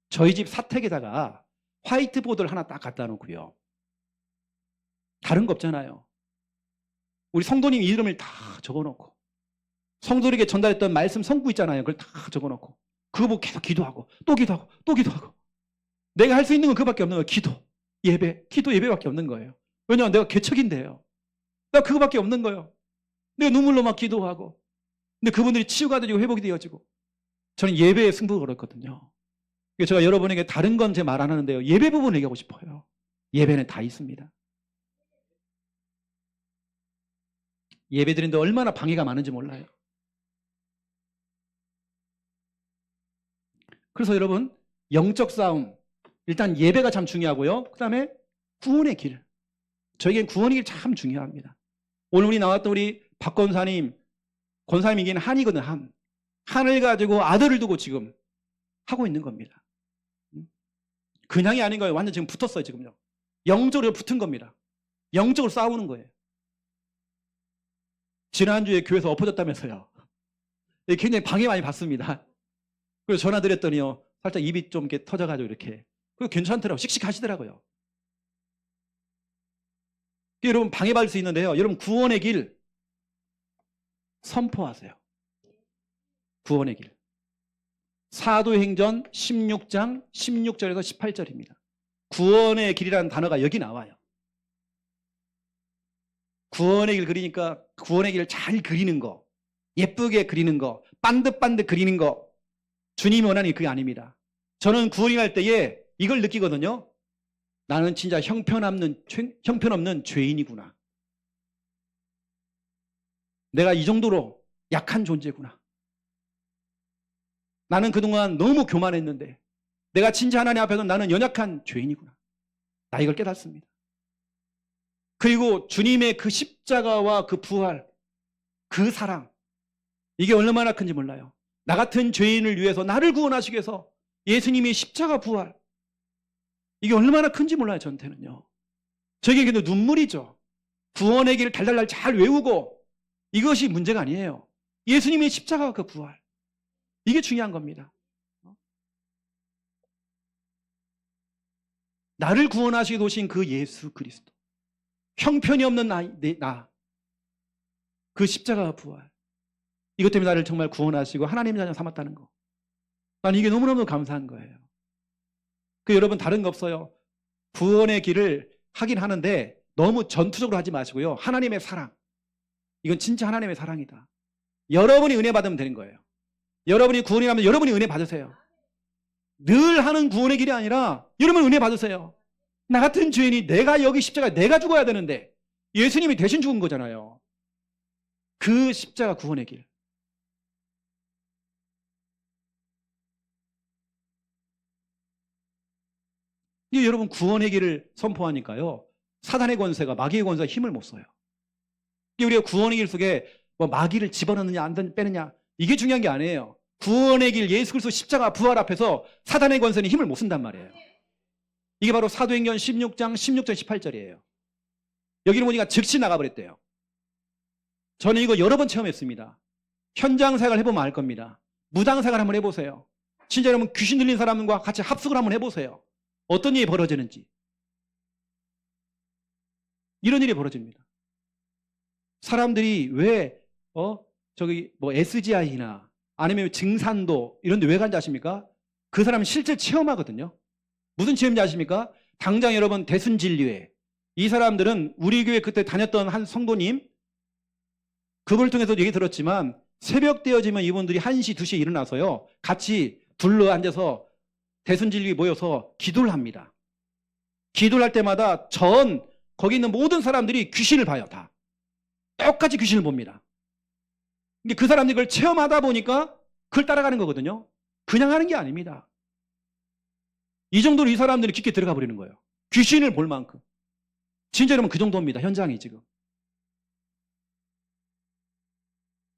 저희 집 사택에다가 화이트보드를 하나 딱 갖다 놓고요. 다른 거 없잖아요. 우리 성도님 이름을 다 적어놓고 성도에게 전달했던 말씀 성구 있잖아요. 그걸 다 적어놓고 그거 보고 계속 기도하고 또 기도하고 또 기도하고 내가 할 수 있는 건 그거밖에 없는 거예요. 기도, 예배밖에 없는 거예요. 왜냐하면 내가 개척인데요. 내가 그거밖에 없는 거예요. 내가 눈물로 막 기도하고 근데 그분들이 치유가 되고 회복이 되어지고 저는 예배에 승부를 걸었거든요. 제가 여러분에게 다른 건 제 말 안 하는데요. 예배 부분 얘기하고 싶어요. 예배는 다 있습니다. 예배 드리는데 얼마나 방해가 많은지 몰라요. 그래서 여러분 영적 싸움 일단 예배가 참 중요하고요. 그 다음에 구원의 길. 저에겐 구원의 길 참 중요합니다. 오늘 우리 나왔던 우리 박 권사님 권사님이긴 한이거든. 한을 가지고 아들을 두고 지금 하고 있는 겁니다. 그냥이 아닌 거예요. 완전 지금 붙었어요. 지금요. 영적으로 붙은 겁니다. 영적으로 싸우는 거예요. 지난주에 교회에서 엎어졌다면서요. 굉장히 방해 많이 받습니다. 그래서 전화 드렸더니요. 살짝 입이 좀 이렇게 터져가지고 이렇게. 그리고 괜찮더라고요. 씩씩하시더라고요. 여러분 방해받을 수 있는데요. 여러분 구원의 길 선포하세요. 구원의 길. 사도행전 16장 16절에서 18절입니다. 구원의 길이라는 단어가 여기 나와요. 구원의 길 그리니까 구원의 길을 잘 그리는 거, 예쁘게 그리는 거, 반듯반듯 그리는 거 주님이 원하는 게 그게 아닙니다. 저는 구원할 때에 이걸 느끼거든요. 나는 진짜 형편없는 죄인이구나. 내가 이 정도로 약한 존재구나. 나는 그동안 너무 교만했는데 내가 진짜 하나님 앞에서 나는 연약한 죄인이구나. 나 이걸 깨닫습니다. 그리고 주님의 그 십자가와 그 부활, 그 사랑 이게 얼마나 큰지 몰라요. 나 같은 죄인을 위해서 나를 구원하시기 위해서 예수님의 십자가 부활 이게 얼마나 큰지 몰라요. 저한테는요. 저에게 근데 눈물이죠. 구원의 길을 달달달 잘 외우고 이것이 문제가 아니에요. 예수님의 십자가와 그 부활 이게 중요한 겁니다. 나를 구원하시게 도신 그 예수 그리스도 형편이 없는 나 그 십자가와 부활 이것 때문에 나를 정말 구원하시고 하나님의 자녀 삼았다는 거 난 이게 너무너무 감사한 거예요. 여러분 다른 거 없어요. 구원의 길을 하긴 하는데 너무 전투적으로 하지 마시고요. 하나님의 사랑 이건 진짜 하나님의 사랑이다. 여러분이 은혜 받으면 되는 거예요. 여러분이 구원이 하면 여러분이 은혜 받으세요. 늘 하는 구원의 길이 아니라 여러분 은혜 받으세요. 나 같은 죄인이 내가 여기 십자가에 내가 죽어야 되는데 예수님이 대신 죽은 거잖아요. 그 십자가 구원의 길. 이 여러분 구원의 길을 선포하니까요. 사단의 권세가 마귀의 권세가 힘을 못 써요. 우리가 구원의 길 속에 뭐 마귀를 집어넣느냐 안 빼느냐 이게 중요한 게 아니에요. 구원의 길 예수 그리스도 십자가 부활 앞에서 사단의 권세는 힘을 못 쓴단 말이에요. 이게 바로 사도행전 16장 16절 18절이에요. 여기는 보니까 즉시 나가버렸대요. 저는 이거 여러 번 체험했습니다. 현장 생활 해보면 알 겁니다. 무당 생활 한번 해보세요. 진짜 여러분 귀신 들린 사람과 같이 합숙을 한번 해보세요. 어떤 일이 벌어지는지. 이런 일이 벌어집니다. 사람들이 왜 저기 뭐 SGI나 아니면 증산도 이런 데 왜 간지 아십니까? 그 사람은 실제 체험하거든요. 무슨 체험인지 아십니까? 당장 여러분 대순진리회. 이 사람들은 우리 교회 그때 다녔던 한 성도님, 그분을 통해서 얘기 들었지만 새벽 되어지면 이분들이 1시, 2시에 일어나서요. 같이 둘러 앉아서 대순진리회에 모여서 기도를 합니다. 기도를 할 때마다 거기 있는 모든 사람들이 귀신을 봐요. 다. 똑같이 귀신을 봅니다. 근데 그 사람들이 그걸 체험하다 보니까 그걸 따라가는 거거든요. 그냥 하는 게 아닙니다. 이 정도로 이 사람들이 깊게 들어가 버리는 거예요. 귀신을 볼 만큼. 진짜 여러분 그 정도입니다. 현장이 지금.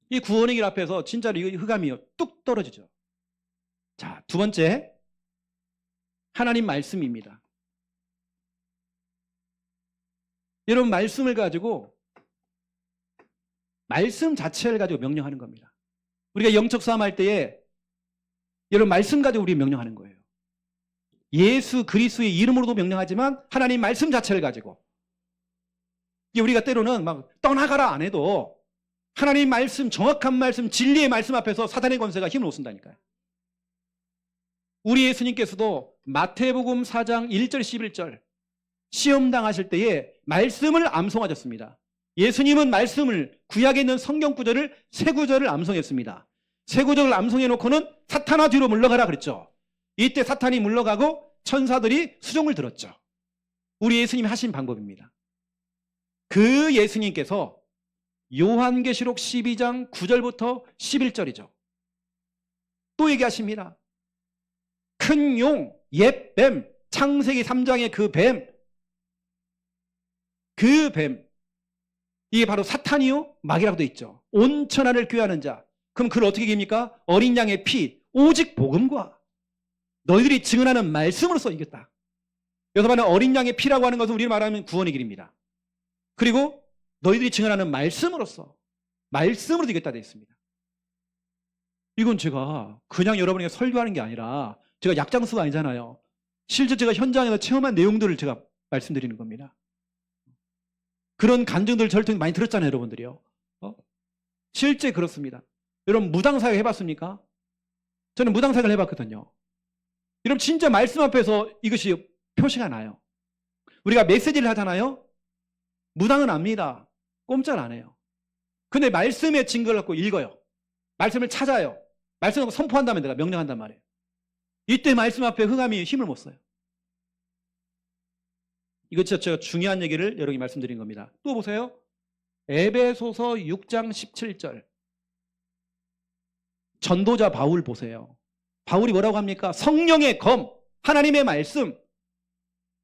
이 구원의 길 앞에서 진짜로 이 흑암이 뚝 떨어지죠. 자, 두 번째. 하나님 말씀입니다. 여러분 말씀을 가지고 말씀 자체를 가지고 명령하는 겁니다. 우리가 영적 싸움할 때에 여러분 말씀 가지고 우리 명령하는 거예요. 예수 그리스도의 이름으로도 명령하지만 하나님 말씀 자체를 가지고 우리가 때로는 막 떠나가라 안 해도 하나님 말씀, 정확한 말씀, 진리의 말씀 앞에서 사단의 권세가 힘을 못 쓴다니까요. 우리 예수님께서도 마태복음 4장 1절 11절 시험 당하실 때에 말씀을 암송하셨습니다. 예수님은 말씀을 구약에 있는 성경 구절을 세 구절을 암송했습니다. 세 구절을 암송해 놓고는 사탄아 뒤로 물러가라 그랬죠. 이때 사탄이 물러가고 천사들이 수종을 들었죠. 우리 예수님이 하신 방법입니다. 그 예수님께서 요한계시록 12장 9절부터 11절이죠. 또 얘기하십니다. 큰 용, 옛 뱀, 창세기 3장의 그 뱀, 이게 바로 사탄이요 마귀라고 되어 있죠. 온 천하를 교회하는 자. 그럼 그걸 어떻게 이깁니까? 어린 양의 피, 오직 복음과 너희들이 증언하는 말씀으로써 이겼다. 여기서 말하는 어린 양의 피라고 하는 것은 우리가 말하면 구원의 길입니다. 그리고 너희들이 증언하는 말씀으로써 말씀으로 이겼다 되어 있습니다. 이건 제가 그냥 여러분에게 설교하는 게 아니라 제가 약장수가 아니잖아요. 실제 제가 현장에서 체험한 내용들을 제가 말씀드리는 겁니다. 그런 간증들을 저를 통해 많이 들었잖아요, 여러분들이요. 실제 그렇습니다. 여러분 무당사역 해봤습니까? 저는 무당사역을 해봤거든요. 여러분 진짜 말씀 앞에서 이것이 표시가 나요. 우리가 메시지를 하잖아요. 무당은 압니다. 꼼짝 안 해요. 근데 말씀의 증거를 갖고 읽어요. 말씀을 찾아요. 말씀을 갖고 선포한다면 내가 명령한단 말이에요. 이때 말씀 앞에 흑암이 힘을 못 써요. 이거 진짜 제가 중요한 얘기를 여러분이 말씀드린 겁니다. 또 보세요. 에베소서 6장 17절. 전도자 바울 보세요. 바울이 뭐라고 합니까? 성령의 검, 하나님의 말씀.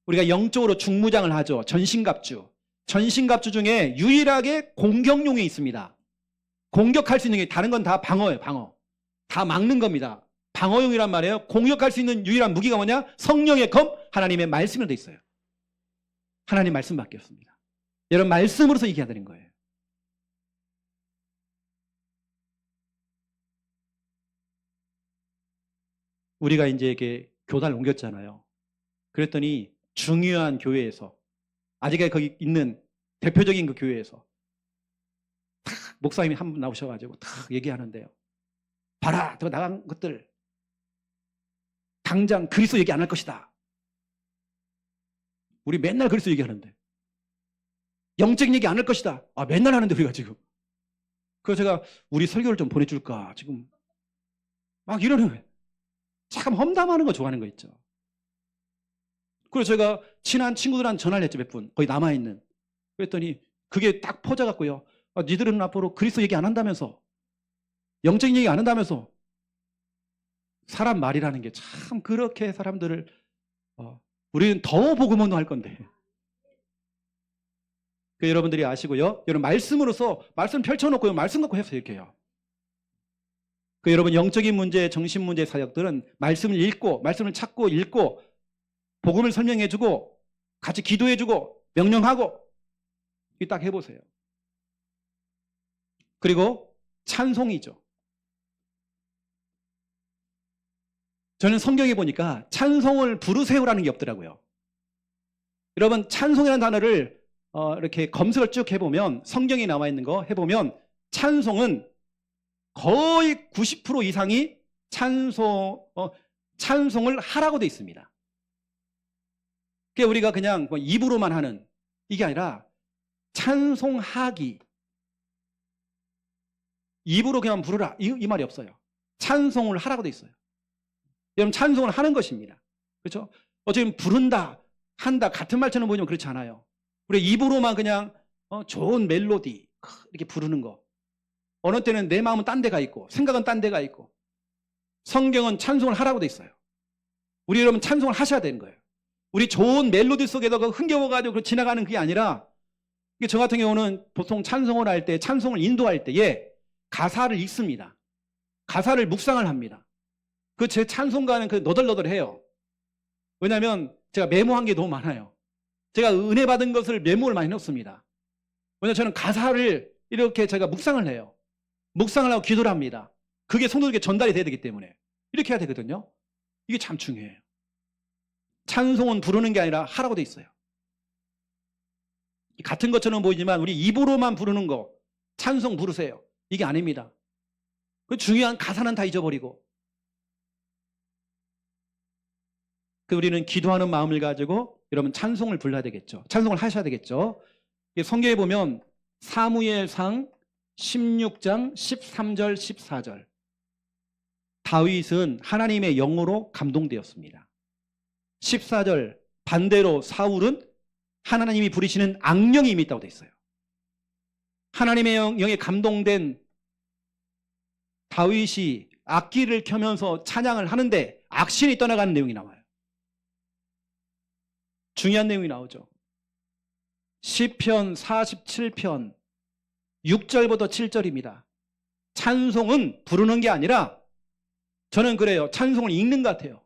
우리가 영적으로 중무장을 하죠. 전신갑주. 전신갑주 중에 유일하게 공격용이 있습니다. 공격할 수 있는 게 다른 건 다 방어예요. 방어. 다 막는 겁니다. 방어용이란 말이에요. 공격할 수 있는 유일한 무기가 뭐냐? 성령의 검, 하나님의 말씀으로 돼 있어요. 하나님 말씀밖에 없습니다. 여러분 말씀으로서 이겨야 되는 거예요. 우리가 이제 이렇게 교단을 옮겼잖아요. 그랬더니 중요한 교회에서 아직까지 거기 있는 대표적인 그 교회에서 탁 목사님이 한 분 나오셔가지고 탁 얘기하는데요. 봐라, 더 나간 것들 당장 그리스도 얘기 안 할 것이다. 우리 맨날 그리스도 얘기하는데 영적인 얘기 안 할 것이다. 아, 맨날 하는데 우리가 지금. 그래서 제가 우리 설교를 좀 보내줄까 지금 막 이러는 거예요. 참 험담하는 거 좋아하는 거 있죠. 그래서 제가 친한 친구들한테 전화를 했죠. 몇 분 거기 남아있는. 그랬더니 그게 딱 퍼져갖고요. 아, 니들은 앞으로 그리스도 얘기 안 한다면서 영적인 얘기 안 한다면서. 사람 말이라는 게 참 그렇게 사람들을 우리는 더 복음 운동할 건데. 그 여러분들이 아시고요. 여러분 말씀으로서 말씀 펼쳐놓고요. 말씀 갖고 해서 이렇게 해요. 그 여러분 영적인 문제, 정신 문제 사역들은 말씀을 읽고 말씀을 찾고 읽고 복음을 설명해주고 같이 기도해주고 명령하고 딱 해보세요. 그리고 찬송이죠. 저는 성경에 보니까 찬송을 부르세요라는 게 없더라고요. 여러분, 찬송이라는 단어를 이렇게 검색을 쭉 해보면, 성경에 나와 있는 거 해보면 찬송은 거의 90% 이상이 찬송을 하라고 돼 있습니다. 그게 우리가 그냥 입으로만 하는 이게 아니라 찬송하기, 입으로 그냥 부르라 이 말이 없어요. 찬송을 하라고 돼 있어요. 여러분, 찬송을 하는 것입니다. 그렇죠? 어쩌면 부른다, 한다 같은 말처럼 보이지만 그렇지 않아요. 우리 입으로만 그냥 좋은 멜로디 이렇게 부르는 거. 어느 때는 내 마음은 딴 데가 있고 생각은 딴 데가 있고. 성경은 찬송을 하라고 돼 있어요. 우리 여러분 찬송을 하셔야 되는 거예요. 우리 좋은 멜로디 속에다가 흥겨워가지고 지나가는 그게 아니라, 저 같은 경우는 보통 찬송을 할 때, 찬송을 인도할 때에 가사를 읽습니다. 가사를 묵상을 합니다. 그 제 찬송가는 너덜너덜해요. 왜냐하면 제가 메모한 게 너무 많아요. 제가 은혜 받은 것을 메모를 많이 넣습니다. 왜냐하면 저는 가사를 이렇게 제가 묵상을 해요. 묵상을 하고 기도를 합니다. 그게 성도들에게 전달이 돼야 되기 때문에 이렇게 해야 되거든요. 이게 참 중요해요. 찬송은 부르는 게 아니라 하라고 돼 있어요. 같은 것처럼 보이지만 우리 입으로만 부르는 거, 찬송 부르세요, 이게 아닙니다. 그 중요한 가사는 다 잊어버리고, 우리는 기도하는 마음을 가지고 여러분 찬송을 불러야 되겠죠. 찬송을 하셔야 되겠죠. 성경에 보면 사무엘상 16장 13절 14절, 다윗은 하나님의 영으로 감동되었습니다. 14절, 반대로 사울은 하나님이 부리시는 악령이 이미 있다고 되어 있어요. 하나님의 영에 감동된 다윗이 악기를 켜면서 찬양을 하는데 악신이 떠나가는 내용이 나와요. 중요한 내용이 나오죠. 시편 47편 6절부터 7절입니다. 찬송은 부르는 게 아니라, 저는 그래요, 찬송을 읽는 것 같아요.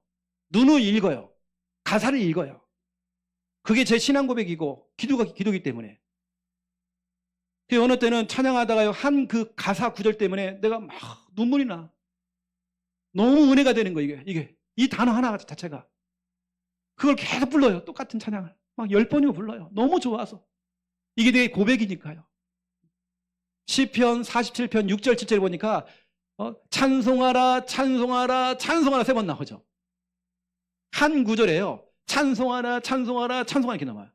눈을 읽어요. 가사를 읽어요. 그게 제 신앙 고백이고 기도기 때문에. 어느 때는 찬양하다가 한 그 가사 구절 때문에 내가 막 눈물이 나. 너무 은혜가 되는 거예요. 이게 이 단어 하나 자체가. 그걸 계속 불러요. 똑같은 찬양을 막 10번이고 불러요. 너무 좋아서. 이게 내 고백이니까요. 시편 47편 6절 7절 보니까 찬송하라 찬송하라 찬송하라 3번 나오죠. 한 구절에요. 찬송하라 찬송하라 찬송하라 이렇게 나와요.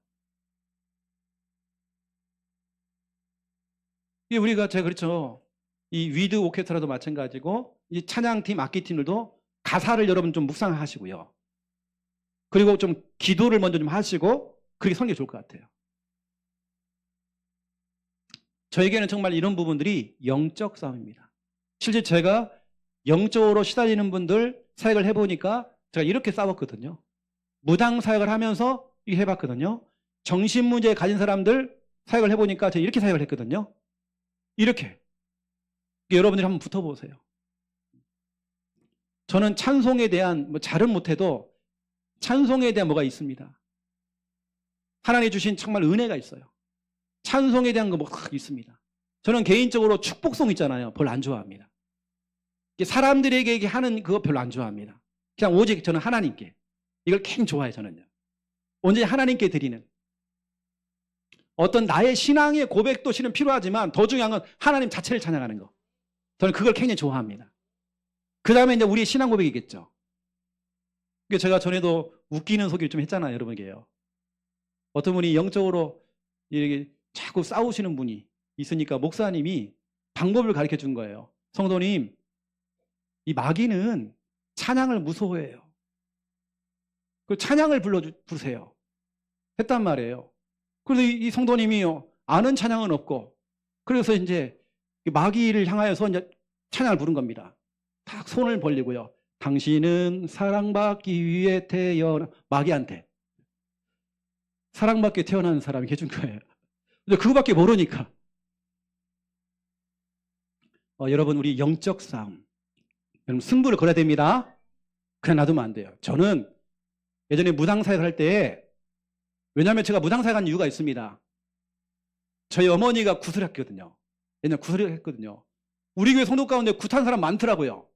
이게 우리가 제가 그렇죠. 이 위드 오케스트라도 마찬가지고, 이 찬양팀 악기팀들도 가사를 여러분 좀 묵상하시고요. 그리고 좀 기도를 먼저 좀 하시고, 그렇게 설교 좋을 것 같아요. 저에게는 정말 이런 부분들이 영적 싸움입니다. 실제 제가 영적으로 시달리는 분들 사역을 해보니까 제가 이렇게 싸웠거든요. 무당 사역을 하면서 이렇게 해봤거든요. 정신문제 가진 사람들 사역을 해보니까 제가 이렇게 사역을 했거든요. 이렇게. 여러분들이 한번 붙어보세요. 저는 찬송에 대한 잘은 못해도 찬송에 대한 뭐가 있습니다. 하나님 주신 정말 은혜가 있어요. 찬송에 대한 거 뭐 있습니다. 저는 개인적으로 축복송 있잖아요. 별로 안 좋아합니다. 사람들에게 하는 그거 별로 안 좋아합니다. 그냥 오직 저는 하나님께. 이걸 굉장히 좋아해요, 저는요. 언제 하나님께 드리는. 어떤 나의 신앙의 고백도 실은 필요하지만 더 중요한 건 하나님 자체를 찬양하는 거. 저는 그걸 굉장히 좋아합니다. 그 다음에 이제 우리의 신앙 고백이겠죠. 제가 전에도 웃기는 소리를 좀 했잖아요, 여러분에게요. 어떤 분이 영적으로 이렇게 자꾸 싸우시는 분이 있으니까 목사님이 방법을 가르쳐 준 거예요. 성도님, 이 마귀는 찬양을 무서워해요. 그 찬양을 부르세요. 했단 말이에요. 그래서 이 성도님이요, 아는 찬양은 없고, 그래서 이제 마귀를 향하여서 이제 찬양을 부른 겁니다. 딱 손을 벌리고요. 당신은 사랑받기 위해 마귀한테. 사랑받기 태어난 사람이 해준 거예요. 근데 그거밖에 모르니까. 여러분, 우리 영적 싸움. 여러분, 승부를 걸어야 됩니다. 그냥 놔두면 안 돼요. 저는 예전에 무당사역을 할 때, 왜냐하면 제가 무당사역한 이유가 있습니다. 저희 어머니가 구슬학교거든요. 옛날 구설이 했거든요. 우리 교회 성도 가운데 굿한 사람 많더라고요.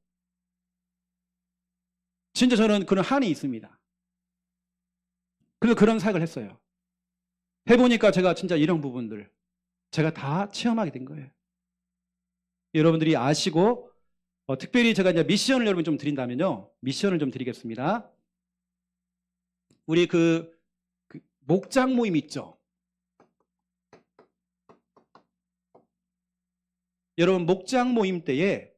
진짜 저는 그런 한이 있습니다. 그래서 그런 사역을 했어요. 해보니까 제가 진짜 이런 부분들 제가 다 체험하게 된 거예요. 여러분들이 아시고 특별히 제가 이제 미션을 여러분 좀 드린다면요. 미션을 좀 드리겠습니다. 우리 그 목장 모임 있죠. 여러분 목장 모임 때에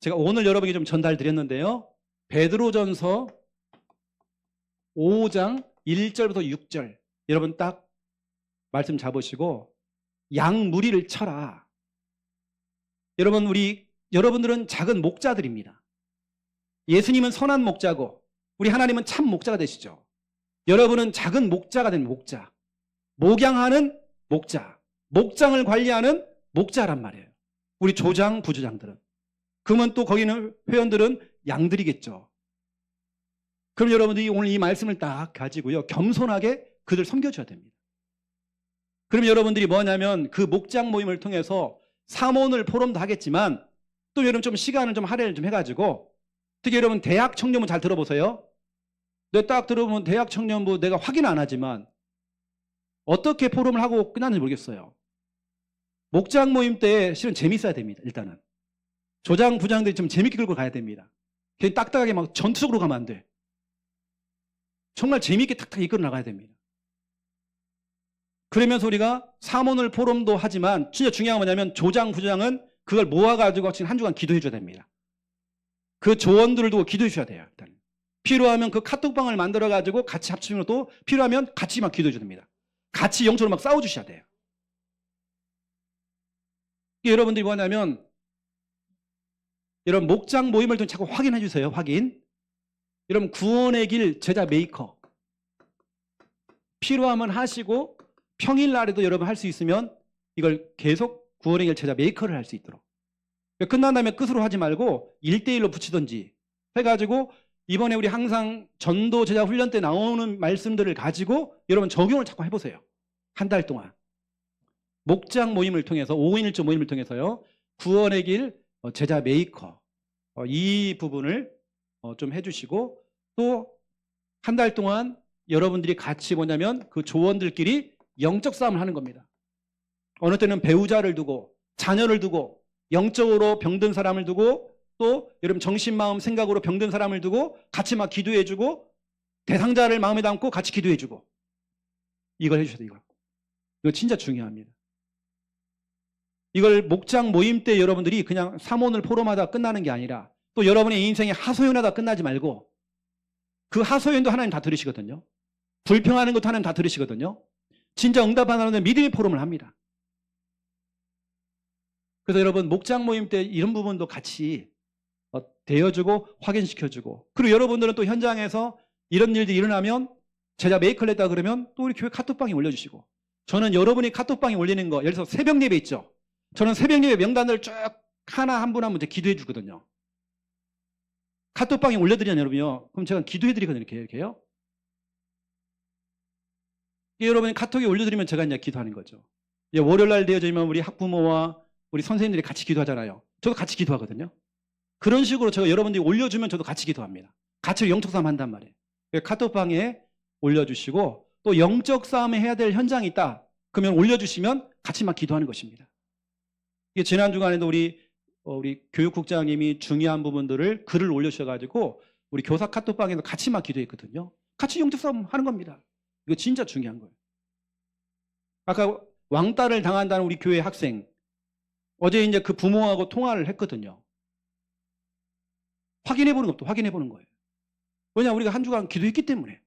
제가 오늘 여러분에게 좀 전달 드렸는데요. 베드로전서 5장 1절부터 6절 여러분 딱 말씀 잡으시고 양 무리를 쳐라. 여러분들은 작은 목자들입니다. 예수님은 선한 목자고 우리 하나님은 참 목자가 되시죠. 여러분은 작은 목자가 된 목자, 목양하는 목자, 목장을 관리하는 목자란 말이에요. 우리 조장, 부조장들은. 그러면 또 거기는 회원들은 양들이겠죠. 그럼 여러분들이 오늘 이 말씀을 딱 가지고요. 겸손하게 그들 섬겨줘야 됩니다. 그럼 여러분들이 뭐냐면 그 목장 모임을 통해서 사모늘 포럼도 하겠지만 또 여러분 좀 시간을 좀 할애를 좀 해가지고 특히 여러분 대학 청년부 잘 들어보세요. 딱 들어보면 대학 청년부 내가 확인 안 하지만 어떻게 포럼을 하고 끝났는지 모르겠어요. 목장 모임 때 실은 재밌어야 됩니다. 일단은. 조장, 부장들이 좀 재밌게 끌고 가야 됩니다. 그냥 딱딱하게 막 전투적으로 가면 안 돼. 정말 재밌게 탁탁 이끌어 나가야 됩니다. 그러면서 우리가 사모늘 포럼도 하지만 진짜 중요한 건 뭐냐면 조장, 부장은 그걸 모아가지고 지금 한 주간 기도해 줘야 됩니다. 그 조언들을 두고 기도해 줘야 돼요. 일단. 필요하면 그 카톡방을 만들어가지고 같이 합치면 또 필요하면 같이 막 기도해 줘야 됩니다. 같이 영적으로 막 싸워주셔야 돼요. 여러분들이 뭐냐면 여러분 목장 모임을 좀 자꾸 확인해 주세요. 확인. 여러분 구원의 길 제자 메이커 필요하면 하시고 평일날에도 여러분 할 수 있으면 이걸 계속 구원의 길 제자 메이커를 할 수 있도록 끝난 다음에 끝으로 하지 말고 1대1로 붙이든지 해가지고 이번에 우리 항상 전도 제자 훈련 때 나오는 말씀들을 가지고 여러분 적용을 자꾸 해보세요. 한 달 동안 목장 모임을 통해서 5인 1조 모임을 통해서요. 구원의 길 제자 메이커 이 부분을 좀 해주시고 또 한 달 동안 여러분들이 같이 뭐냐면 그 조원들끼리 영적 싸움을 하는 겁니다. 어느 때는 배우자를 두고 자녀를 두고 영적으로 병든 사람을 두고 또 여러분 정신 마음 생각으로 병든 사람을 두고 같이 막 기도해주고 대상자를 마음에 담고 같이 기도해주고 이걸 해주셔야 돼요. 이거 진짜 중요합니다. 이걸 목장 모임 때 여러분들이 그냥 사모늘 포럼하다 끝나는 게 아니라 또 여러분의 인생에 하소연하다 끝나지 말고 그 하소연도 하나님 다 들으시거든요. 불평하는 것도 하나님 다 들으시거든요. 진짜 응답 안 하는데 믿음의 포럼을 합니다. 그래서 여러분 목장 모임 때 이런 부분도 같이 대어주고 확인시켜주고 그리고 여러분들은 또 현장에서 이런 일들이 일어나면 제자 메이커를 했다 그러면 또 우리 교회 카톡방에 올려주시고 저는 여러분이 카톡방에 올리는 거 예를 들어서 새벽 예배 있죠. 저는 새벽 예배 명단을 쭉 하나 한 분 한 분 기도해 주거든요. 카톡방에 올려드리잖아요, 여러분요. 그럼 제가 기도해 드리거든요, 이렇게요. 여러분이 카톡에 올려드리면 제가 이제 기도하는 거죠. 월요일 날 되어지면 우리 학부모와 우리 선생님들이 같이 기도하잖아요. 저도 같이 기도하거든요. 그런 식으로 제가 여러분들이 올려주면 저도 같이 기도합니다. 같이 영적 싸움 한단 말이에요. 카톡방에 올려주시고 또 영적 싸움에 해야 될 현장이 있다. 그러면 올려주시면 같이 막 기도하는 것입니다. 이게 지난 주간에도 우리 교육국장님이 중요한 부분들을 글을 올려주셔가지고 우리 교사 카톡방에서 같이 막 기도했거든요. 같이 영적 싸움 하는 겁니다. 이거 진짜 중요한 거예요. 아까 왕따를 당한다는 우리 교회 학생 어제 이제 그 부모하고 통화를 했거든요. 확인해보는 것도 확인해보는 거예요. 왜냐 우리가 한 주간 기도했기 때문에.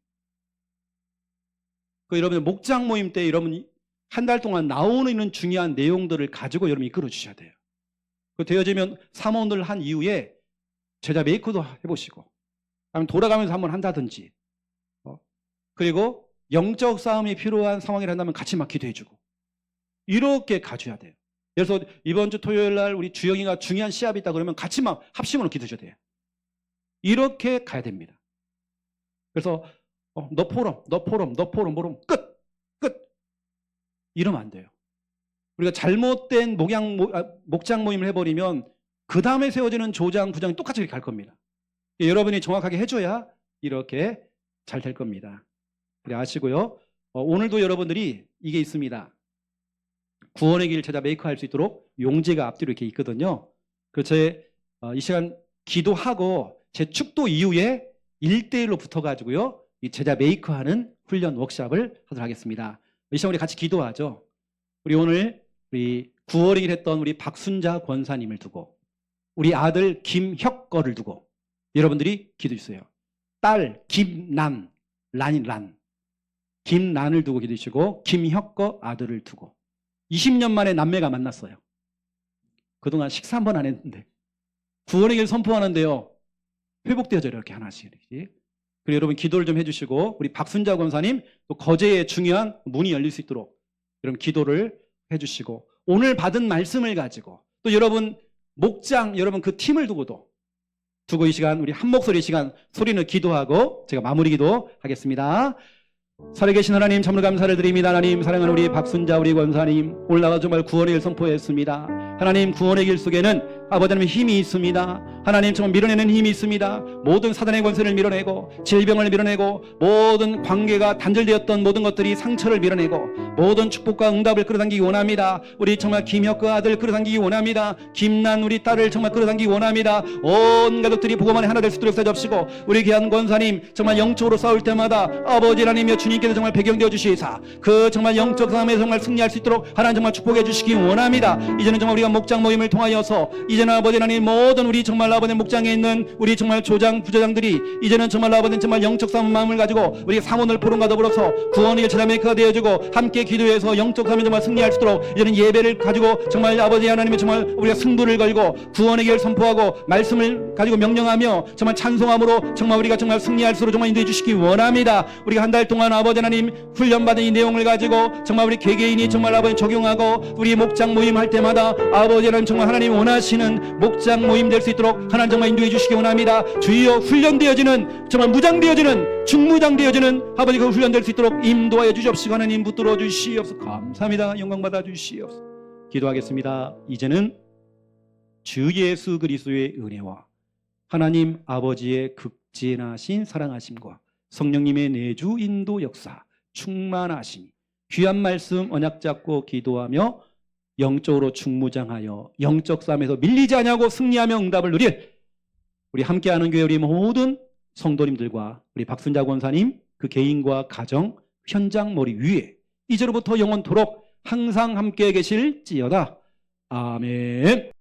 여러분 목장 모임 때 여러분 한 달 동안 나오는 중요한 내용들을 가지고 여러분 이끌어 주셔야 돼요. 되어지면 사모를 한 이후에 제자 메이커도 해보시고 아니면 돌아가면서 한번 한다든지 그리고 영적 싸움이 필요한 상황이라 한다면 같이 막 기도해주고 이렇게 가줘야 돼요. 그래서 이번 주 토요일 날 우리 주영이가 중요한 시합이 있다 그러면 같이 막 합심으로 기도해줘야 돼요. 이렇게 가야 됩니다. 그래서 너 포럼 끝 이러면 안 돼요. 우리가 잘못된 목장 모임을 해버리면 그 다음에 세워지는 조장, 부장이 똑같이 이렇게 갈 겁니다. 여러분이 정확하게 해줘야 이렇게 잘 될 겁니다. 그래 아시고요. 오늘도 여러분들이 이게 있습니다. 구원의 길 제자 메이커 할 수 있도록 용지가 앞뒤로 이렇게 있거든요. 그래서 이 시간 기도하고 제 축도 이후에 1대1로 붙어가지고요. 이 제자 메이커 하는 훈련 워크숍을 하도록 하겠습니다. 이 시간 우리 같이 기도하죠. 우리 오늘 우리 9월 1일 했던 우리 박순자 권사님을 두고 우리 아들 김혁거를 두고 여러분들이 기도해 주세요. 딸 김난, 란인 란. 김난을 두고 기도해 주시고 김혁거 아들을 두고 20년 만에 남매가 만났어요. 그동안 식사 한 번 안 했는데 구원의 길 선포하는데요. 회복되어져요. 이렇게 하나씩. 그리고 여러분 기도를 좀 해주시고 우리 박순자 권사님 또 거제의 중요한 문이 열릴 수 있도록 여러분 기도를 해주시고 오늘 받은 말씀을 가지고 또 여러분 목장 여러분 그 팀을 두고 이 시간 우리 한 목소리 시간 소리는 기도하고 제가 마무리 기도 하겠습니다. 살아계신 하나님 참으로 감사를 드립니다. 하나님 사랑하는 우리 박순자 우리 권사님 오늘 나가 정말 구원의 길 선포했습니다. 하나님 구원의 길 속에는 아버지 하나님 힘이 있습니다. 하나님 정말 밀어내는 힘이 있습니다. 모든 사단의 권세를 밀어내고 질병을 밀어내고 모든 관계가 단절되었던 모든 것들이 상처를 밀어내고 모든 축복과 응답을 끌어당기기 원합니다. 우리 정말 김혁그 아들 끌어당기기 원합니다. 김난 우리 딸을 정말 끌어당기기 원합니다. 온 가족들이 복음 안에 하나 될 수 있도록 세접시고 우리 귀한 권사님 정말 영적으로 싸울 때마다 아버지 하나님이여 주님께서 정말 배경되어 주시사 그 정말 영적 싸움에 정말 승리할 수 있도록 하나님 정말 축복해 주시기 원합니다. 이제는 정말 우리가 목장 모임을 통하여서 이제는 아버지 하나님 모든 우리 정말 아버지 목장에 있는 우리 정말 조장 부조장들이 이제는 정말 아버지 정말 영적 싸움 마음을 가지고 우리 사모늘 포럼과 더불어서 구원의 제자 메이커가 되어주고 함께 기도해서 영적 싸움에 정말 승리할 수 있도록 이제는 예배를 가지고 정말 아버지 하나님의 정말 우리가 승부를 걸고 구원의 길 선포하고 말씀을 가지고 명령하며 정말 찬송함으로 정말 우리가 정말 승리할 수 있도록 정말 인도해 주시기 원합니다. 우리가 한 달 동안 아버지 하나님 훈련받은 이 내용을 가지고 정말 우리 개개인이 정말 아버지 적용하고 우리 목장 모임 할 때마다 아버지 하나님 정말 하나님 원하시는 목장 모임 될 수 있도록 하나님 정말 인도해 주시기 원합니다. 주여 훈련되어지는 정말 무장되어지는 중무장되어지는 아버지 그 훈련될 수 있도록 인도하여 주시옵시고 하나님 붙들어 주시옵소서. 감사합니다. 영광 받아 주시옵소서. 기도하겠습니다. 이제는 주 예수 그리스도의 은혜와 하나님 아버지의 극진하신 사랑하심과 성령님의 내주 인도 역사 충만하심이 귀한 말씀 언약 잡고 기도하며 영적으로 충무장하여 영적 싸움에서 밀리지 않냐고 승리하며 응답을 누릴 우리 함께하는 교회 우리 모든 성도님들과 우리 박순자 권사님 그 개인과 가정 현장 머리 위에 이제로부터 영원토록 항상 함께 계실지어다. 아멘.